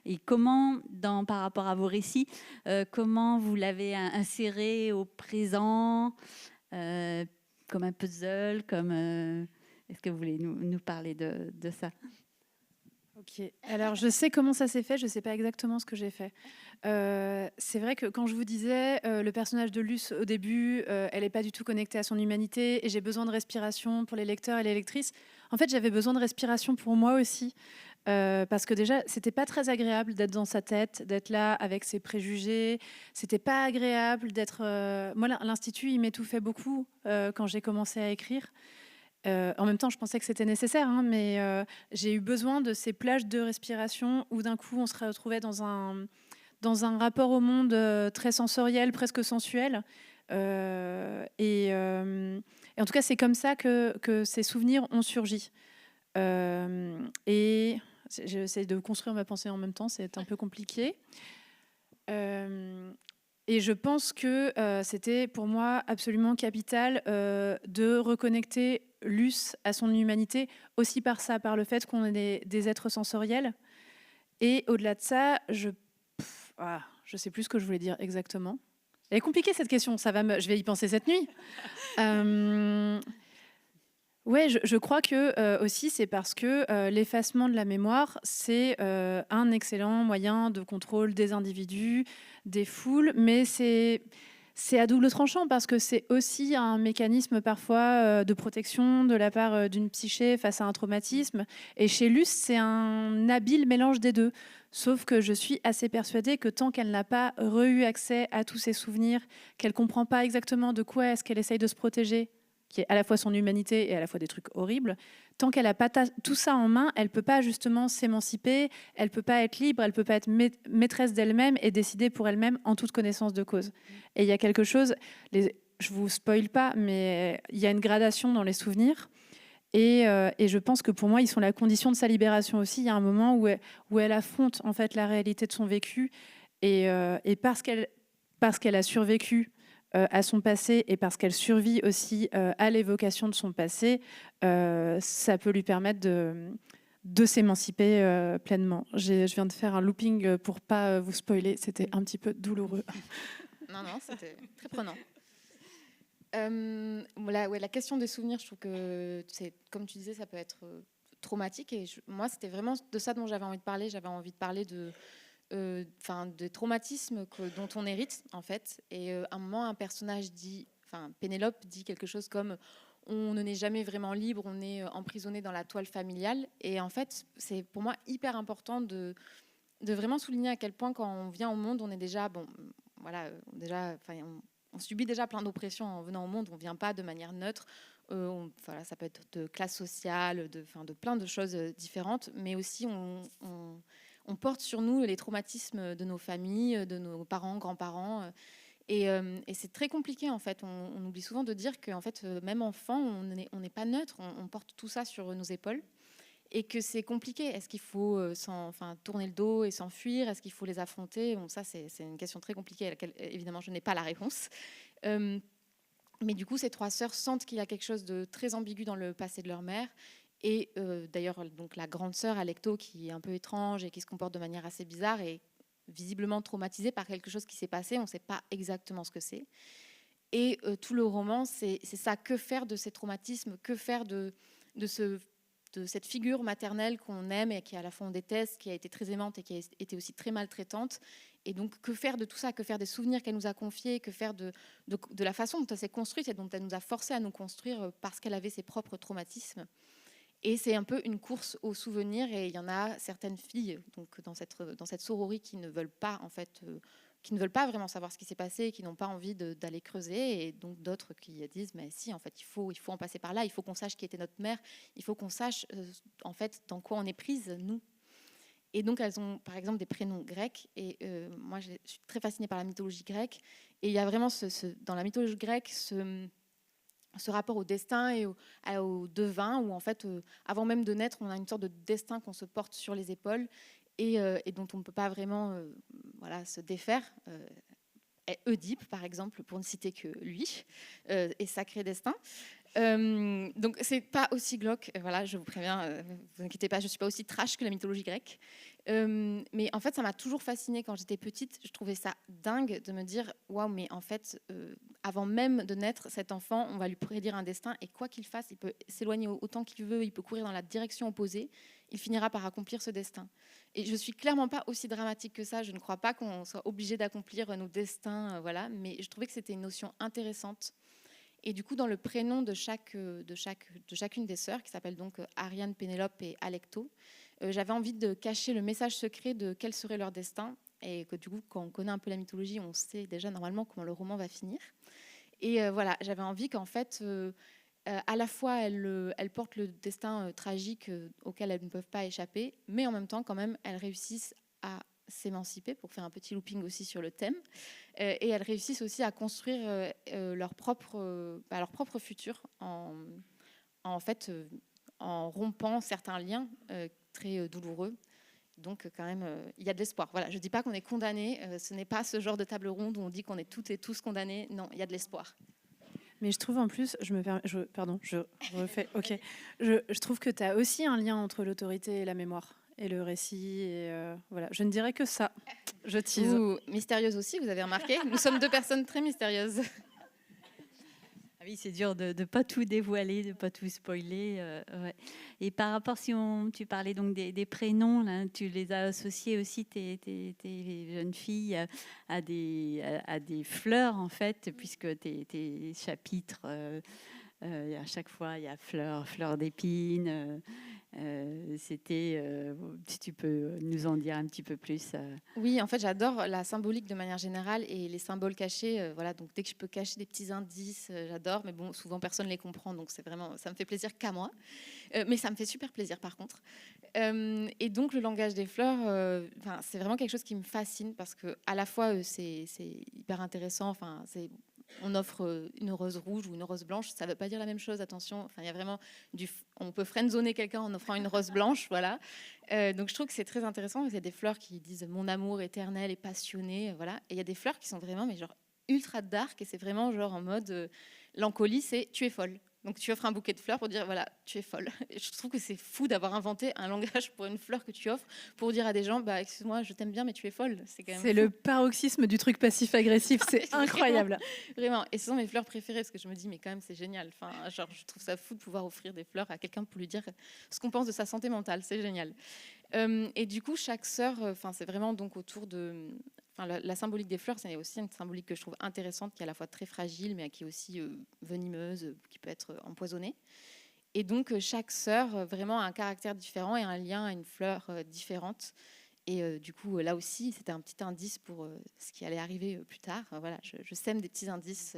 et comment, par rapport à vos récits, comment vous l'avez inséré au présent, comme un puzzle, est-ce que vous voulez nous parler de ça? Ok, alors je sais comment ça s'est fait, je ne sais pas exactement ce que j'ai fait. C'est vrai que quand je vous disais, le personnage de Luce au début, elle n'est pas du tout connectée à son humanité et j'ai besoin de respiration pour les lecteurs et les lectrices. En fait, j'avais besoin de respiration pour moi aussi. Parce que déjà, c'était pas très agréable d'être dans sa tête, d'être là avec ses préjugés. C'était pas agréable d'être. Moi, l'Institut, il m'étouffait beaucoup quand j'ai commencé à écrire. En même temps, je pensais que c'était nécessaire, hein, mais j'ai eu besoin de ces plages de respiration où d'un coup, on se retrouvait dans un rapport au monde très sensoriel, presque sensuel. Et en tout cas, c'est comme ça que ces souvenirs ont surgi. Et j'essaie de construire ma pensée en même temps, c'est un peu compliqué. Et je pense que c'était pour moi absolument capital de reconnecter Luce à son humanité, aussi par ça, par le fait qu'on est des êtres sensoriels. Et au-delà de ça, je sais plus ce que je voulais dire exactement. Elle est compliquée cette question, je vais y penser cette nuit. Ouais, je crois que aussi c'est parce que l'effacement de la mémoire, c'est un excellent moyen de contrôle des individus, des foules, mais c'est à double tranchant parce que c'est aussi un mécanisme parfois de protection de la part d'une psyché face à un traumatisme. Et chez Luce, c'est un habile mélange des deux. Sauf que je suis assez persuadée que tant qu'elle n'a pas eu accès à tous ses souvenirs, qu'elle comprend pas exactement de quoi est-ce qu'elle essaye de se protéger, qui est à la fois son humanité et à la fois des trucs horribles, tant qu'elle n'a pas tout ça en main, elle ne peut pas justement s'émanciper, elle ne peut pas être libre, elle ne peut pas être maîtresse d'elle-même et décider pour elle-même en toute connaissance de cause. Et il y a quelque chose, je ne vous spoile pas, mais il y a une gradation dans les souvenirs. Et je pense que pour moi, ils sont la condition de sa libération aussi. Il y a un moment où elle affronte en fait la réalité de son vécu. Et parce qu'elle a survécu à son passé et parce qu'elle survit aussi à l'évocation de son passé, ça peut lui permettre de s'émanciper pleinement. Je viens de faire un looping pour pas vous spoiler, c'était un petit peu douloureux. Non, c'était très prenant. La question des souvenirs, je trouve que, comme tu disais, ça peut être traumatique. Et moi, c'était vraiment de ça dont j'avais envie de parler. J'avais envie de parler des traumatismes dont on hérite, en fait. Et à un moment, un personnage Pénélope dit quelque chose comme « on ne n'est jamais vraiment libre, on est emprisonné dans la toile familiale ». Et en fait, c'est pour moi hyper important de vraiment souligner à quel point, quand on vient au monde, on est déjà... on subit déjà plein d'oppressions en venant au monde. On ne vient pas de manière neutre. Ça peut être de classe sociale, de plein de choses différentes. Mais aussi, on porte sur nous les traumatismes de nos familles, de nos parents, grands-parents. Et c'est très compliqué, en fait. On oublie souvent de dire qu'en fait, même enfant, on n'est pas neutre. On porte tout ça sur nos épaules. Et que c'est compliqué. Est-ce qu'il faut tourner le dos et s'enfuir? Est-ce qu'il faut les affronter? Bon, ça, c'est une question très compliquée à laquelle, évidemment, je n'ai pas la réponse. Mais du coup, ces trois sœurs sentent qu'il y a quelque chose de très ambigu dans le passé de leur mère. Et d'ailleurs, donc, la grande sœur, Alecto, qui est un peu étrange et qui se comporte de manière assez bizarre, est visiblement traumatisée par quelque chose qui s'est passé. On ne sait pas exactement ce que c'est. Et tout le roman, c'est ça. Que faire de ces traumatismes? Que faire de ce cette figure maternelle qu'on aime et qui à la fois on déteste, qui a été très aimante et qui a été aussi très maltraitante. Et donc, que faire de tout ça? Que faire des souvenirs qu'elle nous a confiés? Que faire de la façon dont elle s'est construite et dont elle nous a forcé à nous construire parce qu'elle avait ses propres traumatismes? Et c'est un peu une course aux souvenirs. Et il y en a certaines filles donc, dans cette sororie qui ne veulent pas, en fait, qui ne veulent pas vraiment savoir ce qui s'est passé, qui n'ont pas envie d'aller creuser, et donc d'autres qui disent mais si, en fait il faut en passer par là, il faut qu'on sache qui était notre mère, il faut qu'on sache en fait dans quoi on est prise nous. Et donc elles ont par exemple des prénoms grecs, et moi je suis très fascinée par la mythologie grecque, et il y a vraiment dans la mythologie grecque ce rapport au destin et au devin, où en fait avant même de naître on a une sorte de destin qu'on se porte sur les épaules, et dont on ne peut pas vraiment se défaire. Oedipe, par exemple, pour ne citer que lui, et Sacré Destin. Donc, c'est pas aussi glauque, voilà, je vous préviens, vous inquiétez pas, je suis pas aussi trash que la mythologie grecque. Mais en fait, ça m'a toujours fascinée quand j'étais petite. Je trouvais ça dingue de me dire waouh, mais en fait, avant même de naître, cet enfant, on va lui prédire un destin, et quoi qu'il fasse, il peut s'éloigner autant qu'il veut, il peut courir dans la direction opposée, il finira par accomplir ce destin. Et je suis clairement pas aussi dramatique que ça. Je ne crois pas qu'on soit obligé d'accomplir nos destins, voilà. Mais je trouvais que c'était une notion intéressante. Et du coup, dans le prénom de chacune des sœurs, qui s'appellent donc Ariane, Pénélope et Alecto, j'avais envie de cacher le message secret de quel serait leur destin. Et que du coup, quand on connaît un peu la mythologie, on sait déjà normalement comment le roman va finir. Et voilà, j'avais envie qu'en fait, à la fois, elles portent le destin tragique auquel elles ne peuvent pas échapper, mais en même temps, quand même, elles réussissent à s'émanciper, pour faire un petit looping aussi sur le thème, et elles réussissent aussi à construire leur propre futur en fait, en rompant certains liens très douloureux. Donc quand même, il y a de l'espoir. Voilà, je ne dis pas qu'on est condamné, ce n'est pas ce genre de table ronde où on dit qu'on est toutes et tous condamnés. Non, il y a de l'espoir. Mais je trouve en plus, je refais, ok. Je trouve que tu as aussi un lien entre l'autorité et la mémoire, et le récit, et voilà. Je ne dirais que ça, je tease. Ou mystérieuse aussi, vous avez remarqué? Nous sommes deux personnes très mystérieuses. Ah oui, c'est dur de ne pas tout dévoiler, de ne pas tout spoiler. Ouais. Et par rapport, tu parlais donc des prénoms, là, tu les as associés aussi, tes jeunes filles, à des fleurs, en fait, puisque tes chapitres, à chaque fois, il y a fleurs d'épines. C'était, si tu peux nous en dire un petit peu plus. Oui, en fait, j'adore la symbolique de manière générale et les symboles cachés. Voilà, donc dès que je peux cacher des petits indices, j'adore. Mais bon, souvent personne les comprend, donc c'est vraiment, ça me fait plaisir qu'à moi. Mais ça me fait super plaisir, par contre. Et donc le langage des fleurs, c'est vraiment quelque chose qui me fascine, parce que à la fois c'est hyper intéressant. Enfin, on offre une rose rouge ou une rose blanche, ça ne veut pas dire la même chose, attention. Enfin, il y a vraiment on peut friendzoner quelqu'un en offrant une rose blanche, voilà. Donc je trouve que c'est très intéressant. Il y a des fleurs qui disent mon amour éternel et passionné, voilà. Et il y a des fleurs qui sont vraiment, mais genre ultra dark, et c'est vraiment genre en mode l'encolie, c'est tu es folle. Donc tu offres un bouquet de fleurs pour dire voilà, tu es folle. Et je trouve que c'est fou d'avoir inventé un langage pour une fleur que tu offres pour dire à des gens bah excuse-moi, je t'aime bien mais tu es folle. C'est quand même C'est le paroxysme du truc passif-agressif, c'est incroyable. Vraiment. Et ce sont mes fleurs préférées, parce que je me dis mais quand même c'est génial. Enfin, genre je trouve ça fou de pouvoir offrir des fleurs à quelqu'un pour lui dire ce qu'on pense de sa santé mentale, c'est génial. Et du coup chaque sœur, c'est vraiment donc autour de la symbolique des fleurs, c'est aussi une symbolique que je trouve intéressante, qui est à la fois très fragile, mais qui est aussi venimeuse, qui peut être empoisonnée. Et donc, chaque sœur vraiment a un caractère différent et un lien à une fleur différente. Et du coup, là aussi, c'était un petit indice pour ce qui allait arriver plus tard. Voilà, je sème des petits indices.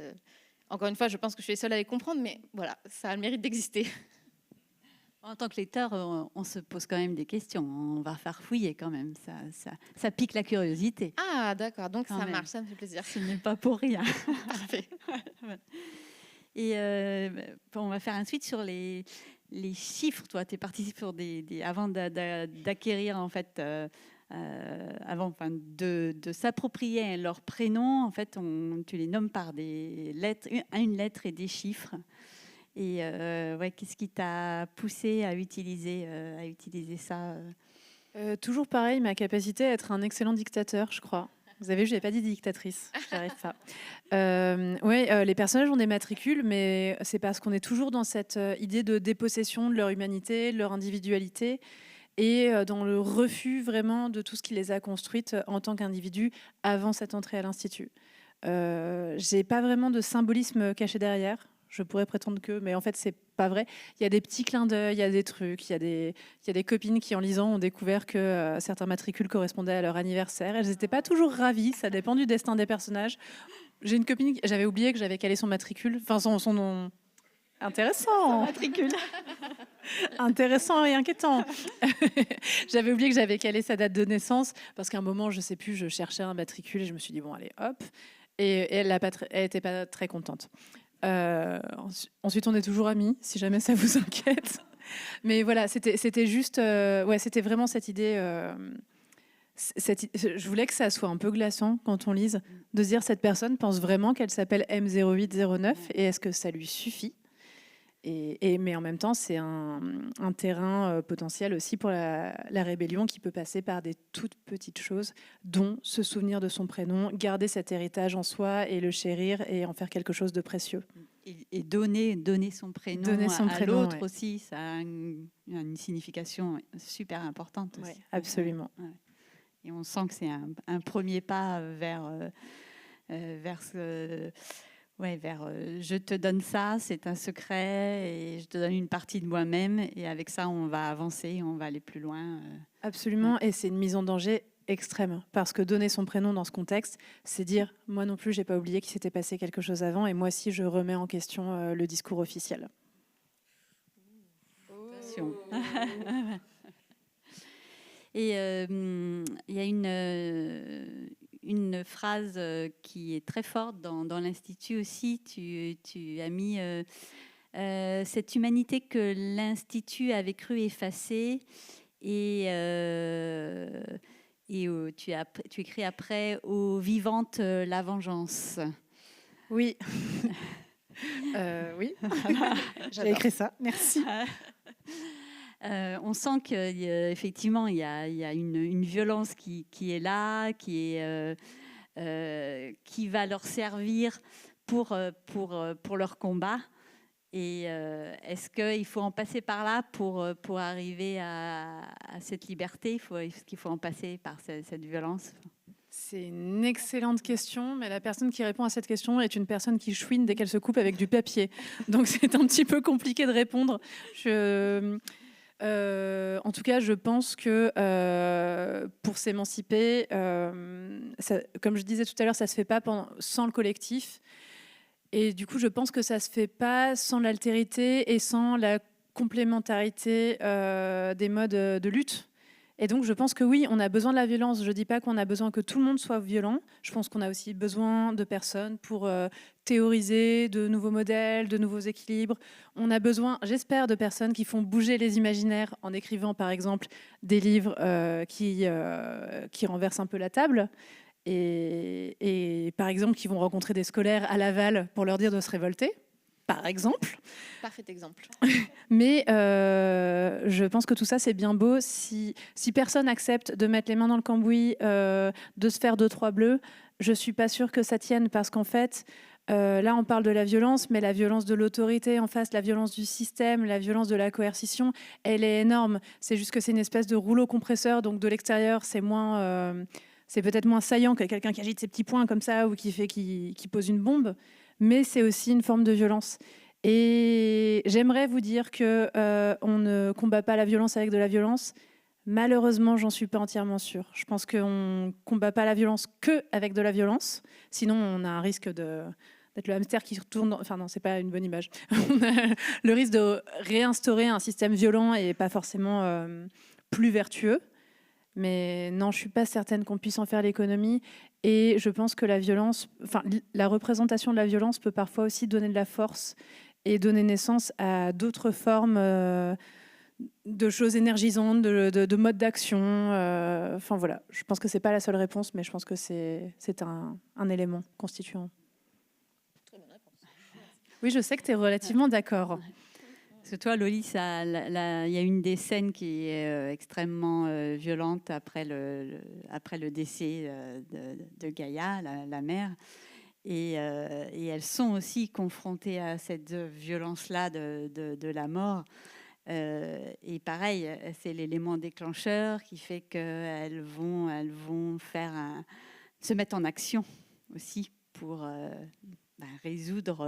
Encore une fois, je pense que je suis les seule à les comprendre, mais voilà, ça a le mérite d'exister. En tant que lecteur, on se pose quand même des questions. On va farfouiller quand même. Ça pique la curiosité. Ah, d'accord. Donc, Quand ça même. marche. Ça me fait plaisir. Ce n'est pas pour rien. Parfait. Et on va faire un suite sur les chiffres. Toi, tu es parti sur avant d'acquérir, en fait, de s'approprier leur prénom. En fait, tu les nommes par des lettres, une lettre et des chiffres. Et qu'est-ce qui t'a poussé à utiliser ça Toujours pareil, ma capacité à être un excellent dictateur, je crois. Vous avez vu, je n'avais pas dit dictatrice. J'arrive pas. Les personnages ont des matricules, mais c'est parce qu'on est toujours dans cette idée de dépossession de leur humanité, de leur individualité, et dans le refus vraiment de tout ce qui les a construites en tant qu'individus avant cette entrée à l'Institut. J'ai pas vraiment de symbolisme caché derrière. Je pourrais prétendre que, mais en fait, c'est pas vrai. Il y a des petits clins d'œil, il y a des trucs, il y a des copines qui, en lisant, ont découvert que certains matricules correspondaient à leur anniversaire. Elles n'étaient pas toujours ravies, ça dépend du destin des personnages. J'ai une copine, j'avais oublié que j'avais calé son matricule, enfin son nom. Intéressant. Matricule. Intéressant et inquiétant. J'avais oublié que j'avais calé sa date de naissance parce qu'à un moment, je sais plus, je cherchais un matricule et je me suis dit bon, allez, hop. Et elle était pas très contente. Ensuite, on est toujours amis, si jamais ça vous inquiète. Mais voilà, c'était juste, c'était vraiment cette idée. Je voulais que ça soit un peu glaçant quand on lise, de se dire cette personne pense vraiment qu'elle s'appelle M0809 et est-ce que ça lui suffit ? Mais en même temps, c'est un terrain potentiel aussi pour la rébellion qui peut passer par des toutes petites choses, dont se souvenir de son prénom, garder cet héritage en soi et le chérir et en faire quelque chose de précieux. Et donner son prénom à l'autre aussi, ça a une signification super importante aussi. Ouais, absolument. Ouais. Et on sent que c'est un premier pas vers ce... je te donne ça, c'est un secret et je te donne une partie de moi-même et avec ça on va avancer, on va aller plus loin. Absolument, et c'est une mise en danger extrême parce que donner son prénom dans ce contexte, c'est dire moi non plus j'ai pas oublié qu'il s'était passé quelque chose avant et moi aussi je remets en question le discours officiel. Et il y a une phrase qui est très forte dans l'Institut aussi. Tu as mis cette humanité que l'Institut avait cru effacer et tu écris après aux vivantes la vengeance. Oui. Oui. J'ai écrit ça. Merci. On sent qu'effectivement, il y a une violence qui est là, qui va leur servir pour leur combat. Et est-ce qu'il faut en passer par là pour arriver à cette liberté ? Est-ce qu'il faut en passer par cette violence ? C'est une excellente question, mais la personne qui répond à cette question est une personne qui chouine dès qu'elle se coupe avec du papier. Donc c'est un petit peu compliqué de répondre. En tout cas, je pense que pour s'émanciper, comme je disais tout à l'heure, ça ne se fait pas sans le collectif. Et du coup, je pense que ça ne se fait pas sans l'altérité et sans la complémentarité des modes de lutte. Et donc, je pense que oui, on a besoin de la violence. Je ne dis pas qu'on a besoin que tout le monde soit violent. Je pense qu'on a aussi besoin de personnes pour théoriser de nouveaux modèles, de nouveaux équilibres. On a besoin, j'espère, de personnes qui font bouger les imaginaires en écrivant, par exemple, des livres qui renversent un peu la table. Et par exemple, qui vont rencontrer des scolaires à Laval pour leur dire de se révolter. Par exemple. Parfait exemple. Mais je pense que tout ça, c'est bien beau. Si personne accepte de mettre les mains dans le cambouis, de se faire 2-3 bleus, je ne suis pas sûre que ça tienne parce qu'en fait, là, on parle de la violence, mais la violence de l'autorité en face, la violence du système, la violence de la coercition, elle est énorme. C'est juste que c'est une espèce de rouleau compresseur, donc de l'extérieur, c'est peut-être moins saillant que quelqu'un qui agite ses petits poings comme ça ou qui pose une bombe. Mais c'est aussi une forme de violence. Et j'aimerais vous dire qu'on ne combat pas la violence avec de la violence. Malheureusement, j'en suis pas entièrement sûre. Je pense qu'on ne combat pas la violence qu'avec de la violence. Sinon, on a un risque d'être le hamster qui retourne... Enfin non, c'est pas une bonne image. On a le risque de réinstaurer un système violent et pas forcément plus vertueux. Mais non, je ne suis pas certaine qu'on puisse en faire l'économie. Et je pense que la représentation de la violence peut parfois aussi donner de la force et donner naissance à d'autres formes de choses énergisantes, de modes d'action. Enfin voilà, je pense que ce n'est pas la seule réponse, mais je pense que c'est un élément constituant. Très bonne réponse. Oui, je sais que tu es relativement d'accord. Parce que toi, Loli, il y a une des scènes qui est extrêmement violente après le décès de Gaïa, la mère. Et elles sont aussi confrontées à cette violence-là de la mort. Et pareil, c'est l'élément déclencheur qui fait qu'elles vont se mettre en action aussi pour résoudre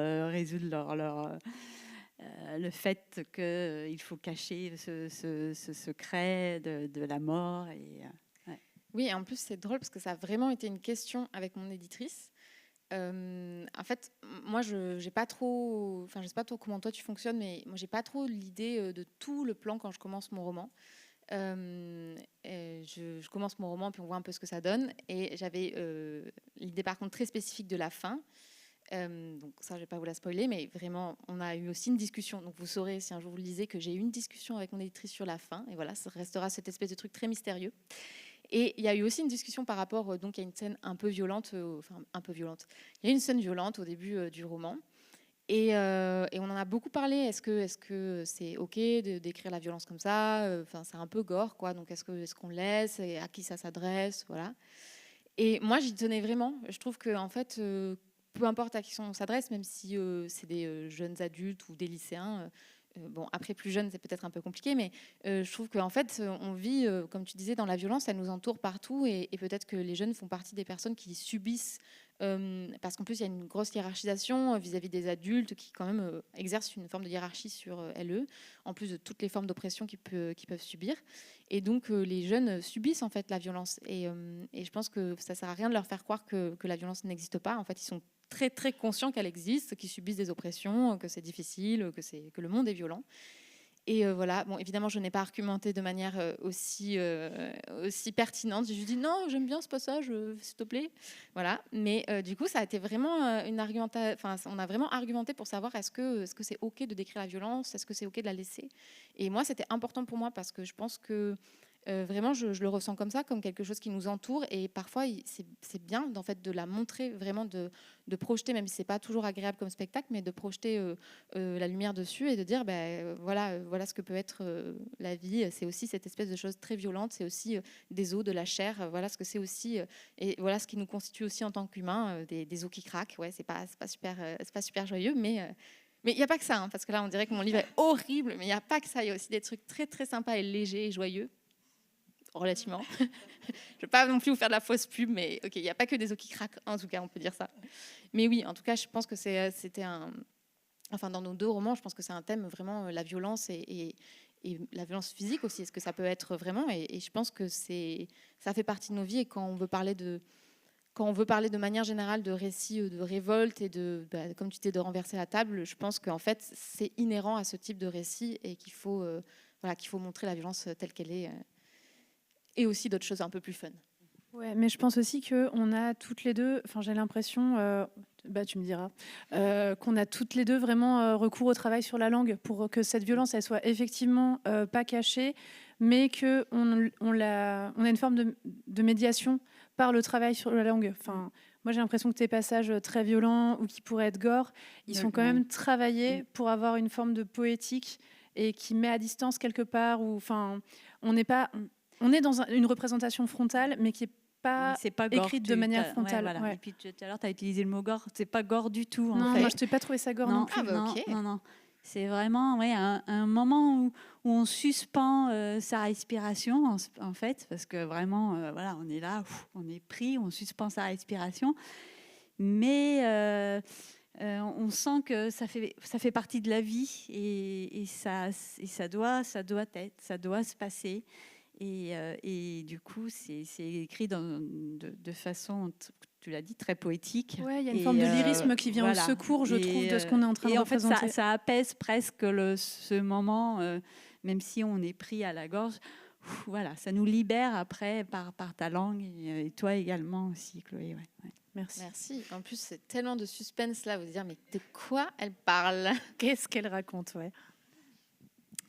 le fait qu'il faut cacher ce secret de la mort. Ouais. Oui, et en plus, c'est drôle parce que ça a vraiment été une question avec mon éditrice. En fait, moi, je sais pas trop comment toi tu fonctionnes, mais moi, j'ai pas trop l'idée de tout le plan quand je commence mon roman. Je commence mon roman, puis on voit un peu ce que ça donne. Et j'avais l'idée, par contre, très spécifique de la fin. Donc ça, je vais pas vous la spoiler, mais vraiment, on a eu aussi une discussion. Donc vous saurez, si un jour vous le lisez, que j'ai eu une discussion avec mon éditrice sur la fin. Et voilà, ça restera cette espèce de truc très mystérieux. Et il y a eu aussi une discussion par rapport donc à une scène un peu violente, un peu violente. Il y a une scène violente au début du roman. Et on en a beaucoup parlé. Est-ce que c'est OK d'écrire la violence comme ça? Enfin, c'est un peu gore, quoi. Donc, est-ce qu'on laisse? Et à qui ça s'adresse? Voilà. Et moi, j'y tenais vraiment. Je trouve que, en fait, peu importe à qui on s'adresse, même si c'est des jeunes adultes ou des lycéens. Bon, après, plus jeune, c'est peut-être un peu compliqué, mais je trouve qu'en fait, on vit, comme tu disais, dans la violence, elle nous entoure partout, et peut-être que les jeunes font partie des personnes qui subissent, parce qu'en plus, il y a une grosse hiérarchisation vis-à-vis des adultes qui, quand même, exercent une forme de hiérarchie sur elles, en plus de toutes les formes d'oppression qu'ils peuvent subir. Et donc, les jeunes subissent, en fait, la violence. Et je pense que ça ne sert à rien de leur faire croire que la violence n'existe pas. En fait, ils sont très très conscients qu'elle existe, qu'ils subissent des oppressions, que c'est difficile, que le monde est violent. Et voilà, bon, évidemment, je n'ai pas argumenté de manière aussi pertinente. J'ai juste dit non, j'aime bien ce passage, s'il te plaît. Voilà, mais du coup, ça a été vraiment on a vraiment argumenté pour savoir est-ce que c'est OK de décrire la violence, est-ce que c'est OK de la laisser. Et moi, c'était important pour moi parce que je pense que vraiment, je le ressens comme ça, comme quelque chose qui nous entoure. Et parfois, c'est bien en fait, de la montrer, vraiment de projeter, même si ce n'est pas toujours agréable comme spectacle, mais de projeter la lumière dessus et de dire, voilà ce que peut être la vie. C'est aussi cette espèce de chose très violente. C'est aussi des os, de la chair. Voilà ce que c'est aussi. Et voilà ce qui nous constitue aussi en tant qu'humains, des os qui craquent. Ouais, c'est pas super joyeux, mais il n'y a pas que ça, hein, parce que là, on dirait que mon livre est horrible, mais il n'y a pas que ça. Il y a aussi des trucs très, très sympas et légers et joyeux. Relativement. Je ne vais pas non plus vous faire de la fausse pub, mais ok, il n'y a pas que des os qui craquent, en tout cas, on peut dire ça. Mais oui, en tout cas, je pense que c'était enfin, dans nos deux romans, je pense que c'est un thème vraiment, la violence et la violence physique aussi. Est-ce que ça peut être vraiment, et je pense que ça fait partie de nos vies. Et quand on veut parler de manière générale de récits de révolte et comme tu disais, de renverser la table, je pense qu'en fait, c'est inhérent à ce type de récit et qu'il faut montrer la violence telle qu'elle est. Et aussi d'autres choses un peu plus fun. Ouais, mais je pense aussi qu'on a toutes les deux, enfin j'ai l'impression, tu me diras, qu'on a toutes les deux vraiment recours au travail sur la langue pour que cette violence, elle soit effectivement pas cachée, mais qu'on a une forme de médiation par le travail sur la langue. Enfin, moi j'ai l'impression que tes passages très violents ou qui pourraient être gore, ils sont quand même travaillés pour avoir une forme de poétique et qui met à distance quelque part, où enfin, on est dans une représentation frontale, mais qui n'est pas écrite de manière frontale. Ouais, voilà. Ouais. Et puis tout à l'heure, tu as utilisé le mot gore. C'est pas gore du tout. Non, en fait. Moi, je t'ai pas trouvé ça gore non plus. Non. C'est vraiment un moment où on suspend sa respiration, en fait, parce que vraiment, on est là, on est pris, on suspend sa respiration. Mais on sent que ça fait partie de la vie et ça doit se passer. Et du coup, c'est écrit de façon, tu l'as dit, très poétique. Ouais, il y a une forme de lyrisme qui vient au secours, je trouve, de ce qu'on est en train de représenter. En fait, ça apaise presque ce moment, même si on est pris à la gorge. Voilà, ça nous libère après par ta langue et toi également aussi, Chloé. Ouais. Merci. En plus, c'est tellement de suspense là, vous dire, mais de quoi elle parle? Qu'est-ce qu'elle raconte, ouais.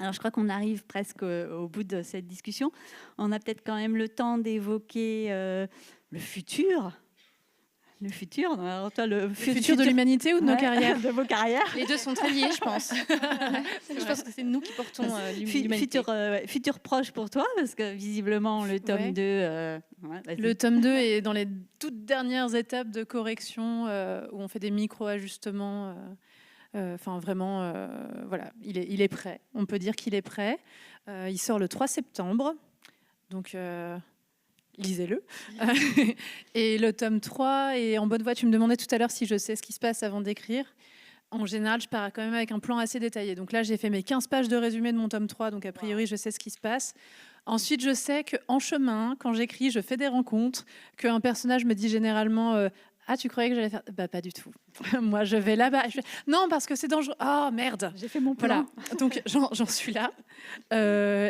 Alors, je crois qu'on arrive presque au bout de cette discussion. On a peut-être quand même le temps d'évoquer le futur. Le futur, non, alors toi, le futur de l'humanité ou de nos Ouais, carrières? de vos carrières. Les deux sont très liés, je pense. Je pense que c'est nous qui portons l'humanité. Futur proche pour toi, parce que visiblement, le tome Ouais. 2... Le tome 2 est dans les toutes dernières étapes de correction où on fait des micro-ajustements. Enfin, vraiment, voilà, il est prêt. On peut dire qu'il est prêt. Il sort le 3 septembre. Donc, lisez-le. Et le tome 3 est en bonne voie. Tu me demandais tout à l'heure si je sais ce qui se passe avant d'écrire. En général, je pars quand même avec un plan assez détaillé. Donc là, j'ai fait mes 15 pages de résumé de mon tome 3. Donc, a priori, je sais ce qui se passe. Ensuite, je sais qu'en chemin, quand j'écris, je fais des rencontres, qu'un personnage me dit généralement ah, tu croyais que j'allais faire... Bah, pas du tout. Moi, je vais là-bas. Non, parce que c'est dangereux. Oh, merde. J'ai fait mon plan. Voilà. Donc, j'en suis là.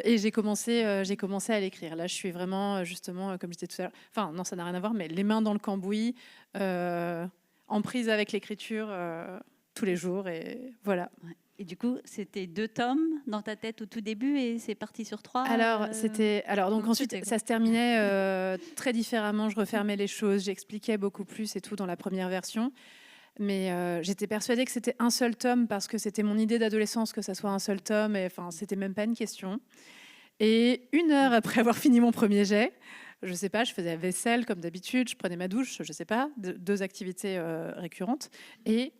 Et j'ai commencé à l'écrire. Là, je suis vraiment, justement, comme je disais tout à l'heure... Enfin, non, ça n'a rien à voir, mais les mains dans le cambouis, en prise avec l'écriture tous les jours. Et voilà. Ouais. Et du coup, c'était 2 tomes dans ta tête au tout début et c'est parti sur 3. Donc ensuite, ça se terminait très différemment. Je refermais les choses, j'expliquais beaucoup plus et tout dans la première version. Mais j'étais persuadée que c'était un seul tome parce que c'était mon idée d'adolescence que ça soit un seul tome. Et enfin, c'était même pas une question. Et 1 heure après avoir fini mon premier jet, je sais pas, je faisais la vaisselle comme d'habitude, je prenais ma douche, je sais pas, 2 activités récurrentes. Et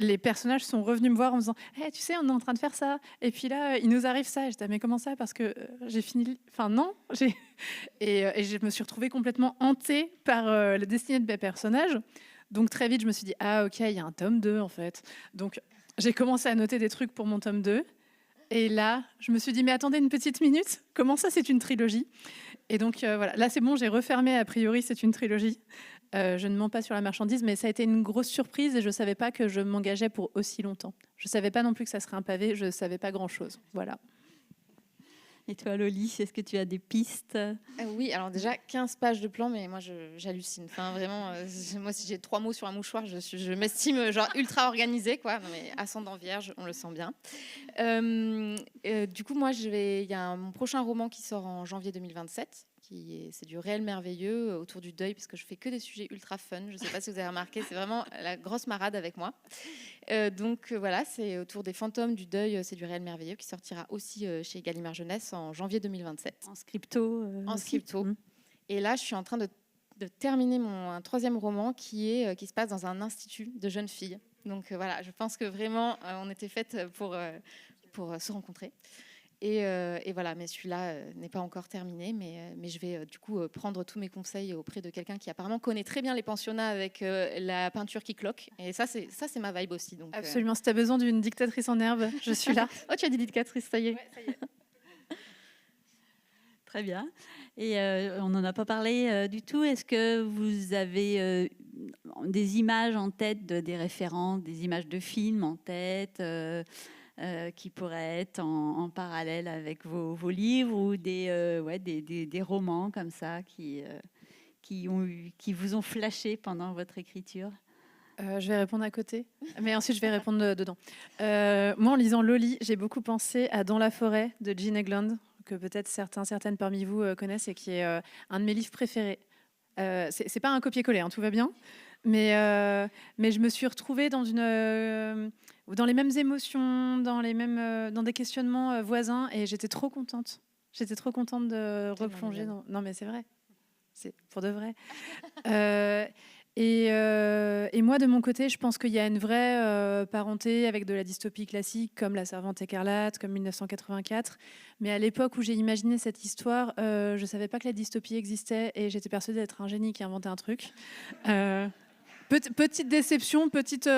les personnages sont revenus me voir en me disant hey, tu sais, on est en train de faire ça. Et puis là, il nous arrive ça. Et je disais mais comment ça? Parce que j'ai fini... Enfin non. Et je me suis retrouvée complètement hantée par la destinée de mes personnages. Donc très vite, je me suis dit ah ok, il y a un tome 2 en fait. Donc j'ai commencé à noter des trucs pour mon tome 2. Et là, je me suis dit mais attendez une petite minute. Comment ça, c'est une trilogie? Et donc voilà, là c'est bon, j'ai refermé. A priori, c'est une trilogie. Je ne mens pas sur la marchandise, mais ça a été une grosse surprise et je ne savais pas que je m'engageais pour aussi longtemps. Je ne savais pas non plus que ça serait un pavé, je ne savais pas grand-chose. Voilà. Et toi, Loli, est-ce que tu as des pistes? Oui, alors déjà 15 pages de plan, mais moi j'hallucine. Enfin vraiment, moi si j'ai 3 mots sur un mouchoir, je m'estime genre ultra organisée, quoi. Non, mais ascendant vierge, on le sent bien. Du coup, moi il y a mon prochain roman qui sort en janvier 2027. C'est du réel merveilleux autour du deuil, parce que je fais que des sujets ultra fun. Je ne sais pas si vous avez remarqué, c'est vraiment la grosse marade avec moi. Donc voilà, c'est autour des fantômes du deuil, c'est du réel merveilleux, qui sortira aussi chez Gallimard Jeunesse en janvier 2027. En scripto. En scripto. Et là, je suis en train de terminer un 3e roman qui se passe dans un institut de jeunes filles. Donc voilà, je pense que vraiment, on était faites pour se rencontrer. Et voilà, mais celui-là n'est pas encore terminé, mais je vais du coup prendre tous mes conseils auprès de quelqu'un qui apparemment connaît très bien les pensionnats avec la peinture qui cloque. Et ça, c'est ma vibe aussi. Donc, absolument, si tu as besoin d'une dictatrice en herbe, je suis là. Oh, tu as dit dictatrice, ça y est. Ouais, ça y est. Très bien. Et on n'en a pas parlé du tout. Est-ce que vous avez des images en tête, des références, des images de films en tête qui pourraient être en parallèle avec vos livres, ou des romans comme ça qui vous ont flashé pendant votre écriture? Je vais répondre à côté, mais ensuite je vais répondre dedans. Moi, en lisant Loli, j'ai beaucoup pensé à Dans la forêt de Jean Eglund, que peut-être certaines parmi vous connaissent et qui est un de mes livres préférés. C'est pas un copier-coller, hein, tout va bien. Mais je me suis retrouvée dans les mêmes émotions, dans des questionnements voisins, et j'étais trop contente. J'étais trop contente de replonger dans... Non, mais c'est vrai. C'est pour de vrai. Et moi, de mon côté, je pense qu'il y a une vraie parenté avec de la dystopie classique, comme La Servante écarlate, comme 1984. Mais à l'époque où j'ai imaginé cette histoire, je ne savais pas que la dystopie existait, et j'étais persuadée d'être un génie qui inventait un truc. Petite déception, petite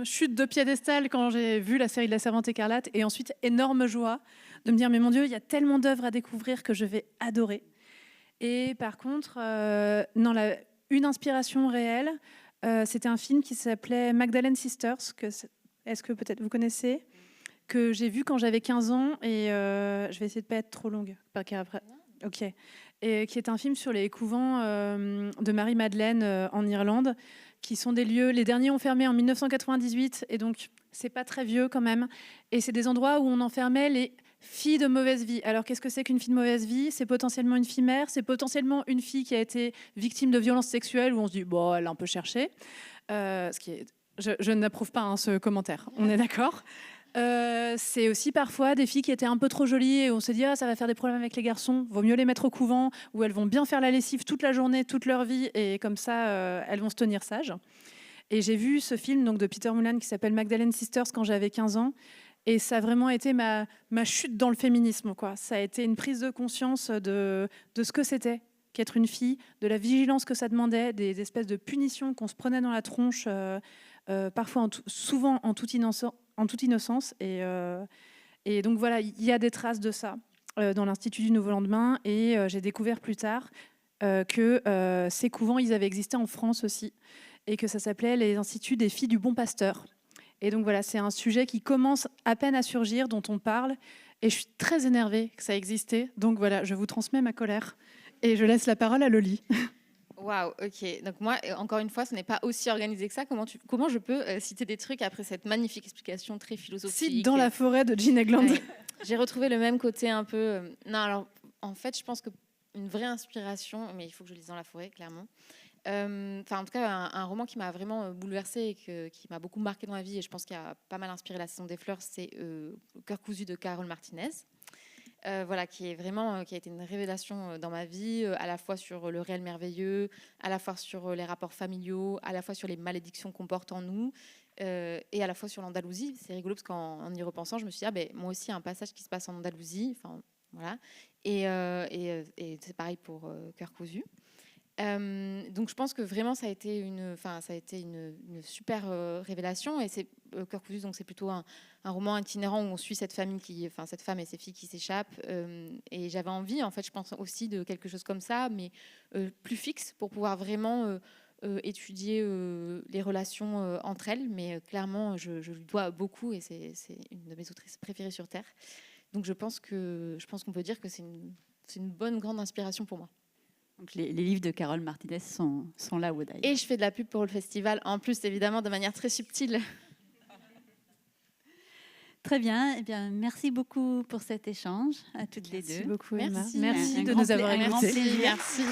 chute de piédestal quand j'ai vu la série de La Servante écarlate, et ensuite énorme joie de me dire mais mon Dieu, il y a tellement d'œuvres à découvrir que je vais adorer. Et par contre, une inspiration réelle, c'était un film qui s'appelait Magdalene Sisters, est-ce que peut-être vous connaissez, que j'ai vu quand j'avais 15 ans, et je vais essayer de ne pas être trop longue. Ok. Et qui est un film sur les couvents de Marie-Madeleine en Irlande, qui sont des lieux, les derniers ont fermé en 1998, et donc c'est pas très vieux quand même. Et c'est des endroits où on enfermait les Fille de mauvaise vie. Alors, qu'est-ce que c'est qu'une fille de mauvaise vie? C'est potentiellement une fille mère, c'est potentiellement une fille qui a été victime de violences sexuelles, où on se dit, bon, elle a un peu cherché. Ce qui est... je n'approuve pas ce commentaire, on est d'accord. C'est aussi parfois des filles qui étaient un peu trop jolies et on se dit, ah, ça va faire des problèmes avec les garçons, vaut mieux les mettre au couvent, où elles vont bien faire la lessive toute la journée, toute leur vie, et comme ça, elles vont se tenir sages. Et j'ai vu ce film donc, de Peter Mullan qui s'appelle Magdalene Sisters quand j'avais 15 ans. Et ça a vraiment été ma chute dans le féminisme, quoi. Ça a été une prise de conscience de ce que c'était qu'être une fille, de la vigilance que ça demandait, des espèces de punitions qu'on se prenait dans la tronche, parfois souvent en toute innocence. Et donc voilà, il y a des traces de ça dans l'Institut du Nouveau Lendemain. Et j'ai découvert plus tard que ces couvents, ils avaient existé en France aussi, et que ça s'appelait les Instituts des filles du Bon Pasteur. Et donc voilà, c'est un sujet qui commence à peine à surgir, dont on parle. Et je suis très énervée que ça existait. Donc voilà, je vous transmets ma colère. Et je laisse la parole à Loli. Waouh, ok. Donc moi, encore une fois, ce n'est pas aussi organisé que ça. Comment je peux citer des trucs après cette magnifique explication très philosophique? Cite Dans la forêt de Jean Egland. Ouais. J'ai retrouvé le même côté un peu... Non, alors, en fait, je pense qu'une vraie inspiration, mais il faut que je lise Dans la forêt, clairement. Enfin, en tout cas, un roman qui m'a vraiment bouleversée et qui m'a beaucoup marqué dans la vie, et je pense qu'il a pas mal inspiré La Saison des Fleurs, c'est Cœur cousu de Carole Martinez. Voilà, qui a été une révélation dans ma vie, à la fois sur le réel merveilleux, à la fois sur les rapports familiaux, à la fois sur les malédictions qu'on porte en nous, et à la fois sur l'Andalousie. C'est rigolo parce qu'en y repensant, je me suis dit, moi aussi, il y a un passage qui se passe en Andalousie. Enfin, voilà. Et c'est pareil pour Cœur cousu. Donc je pense que vraiment ça a été une super révélation, et c'est Cœur cousu, donc c'est plutôt un roman itinérant où on suit cette femme et ses filles qui s'échappent, et j'avais envie, en fait, je pense aussi de quelque chose comme ça, mais plus fixe, pour pouvoir vraiment étudier les relations entre elles, mais clairement je lui dois beaucoup, et c'est une de mes autrices préférées sur Terre, donc je pense qu'on peut dire que c'est une bonne grande inspiration pour moi. Donc les livres de Carole Martinez sont là, Wodaï. Et je fais de la pub pour le festival, en plus, évidemment, de manière très subtile. Très bien. Eh bien, merci beaucoup pour cet échange, à toutes les deux. Merci beaucoup, Emma. Merci. Merci de nous avoir écoutés. Merci. Merci.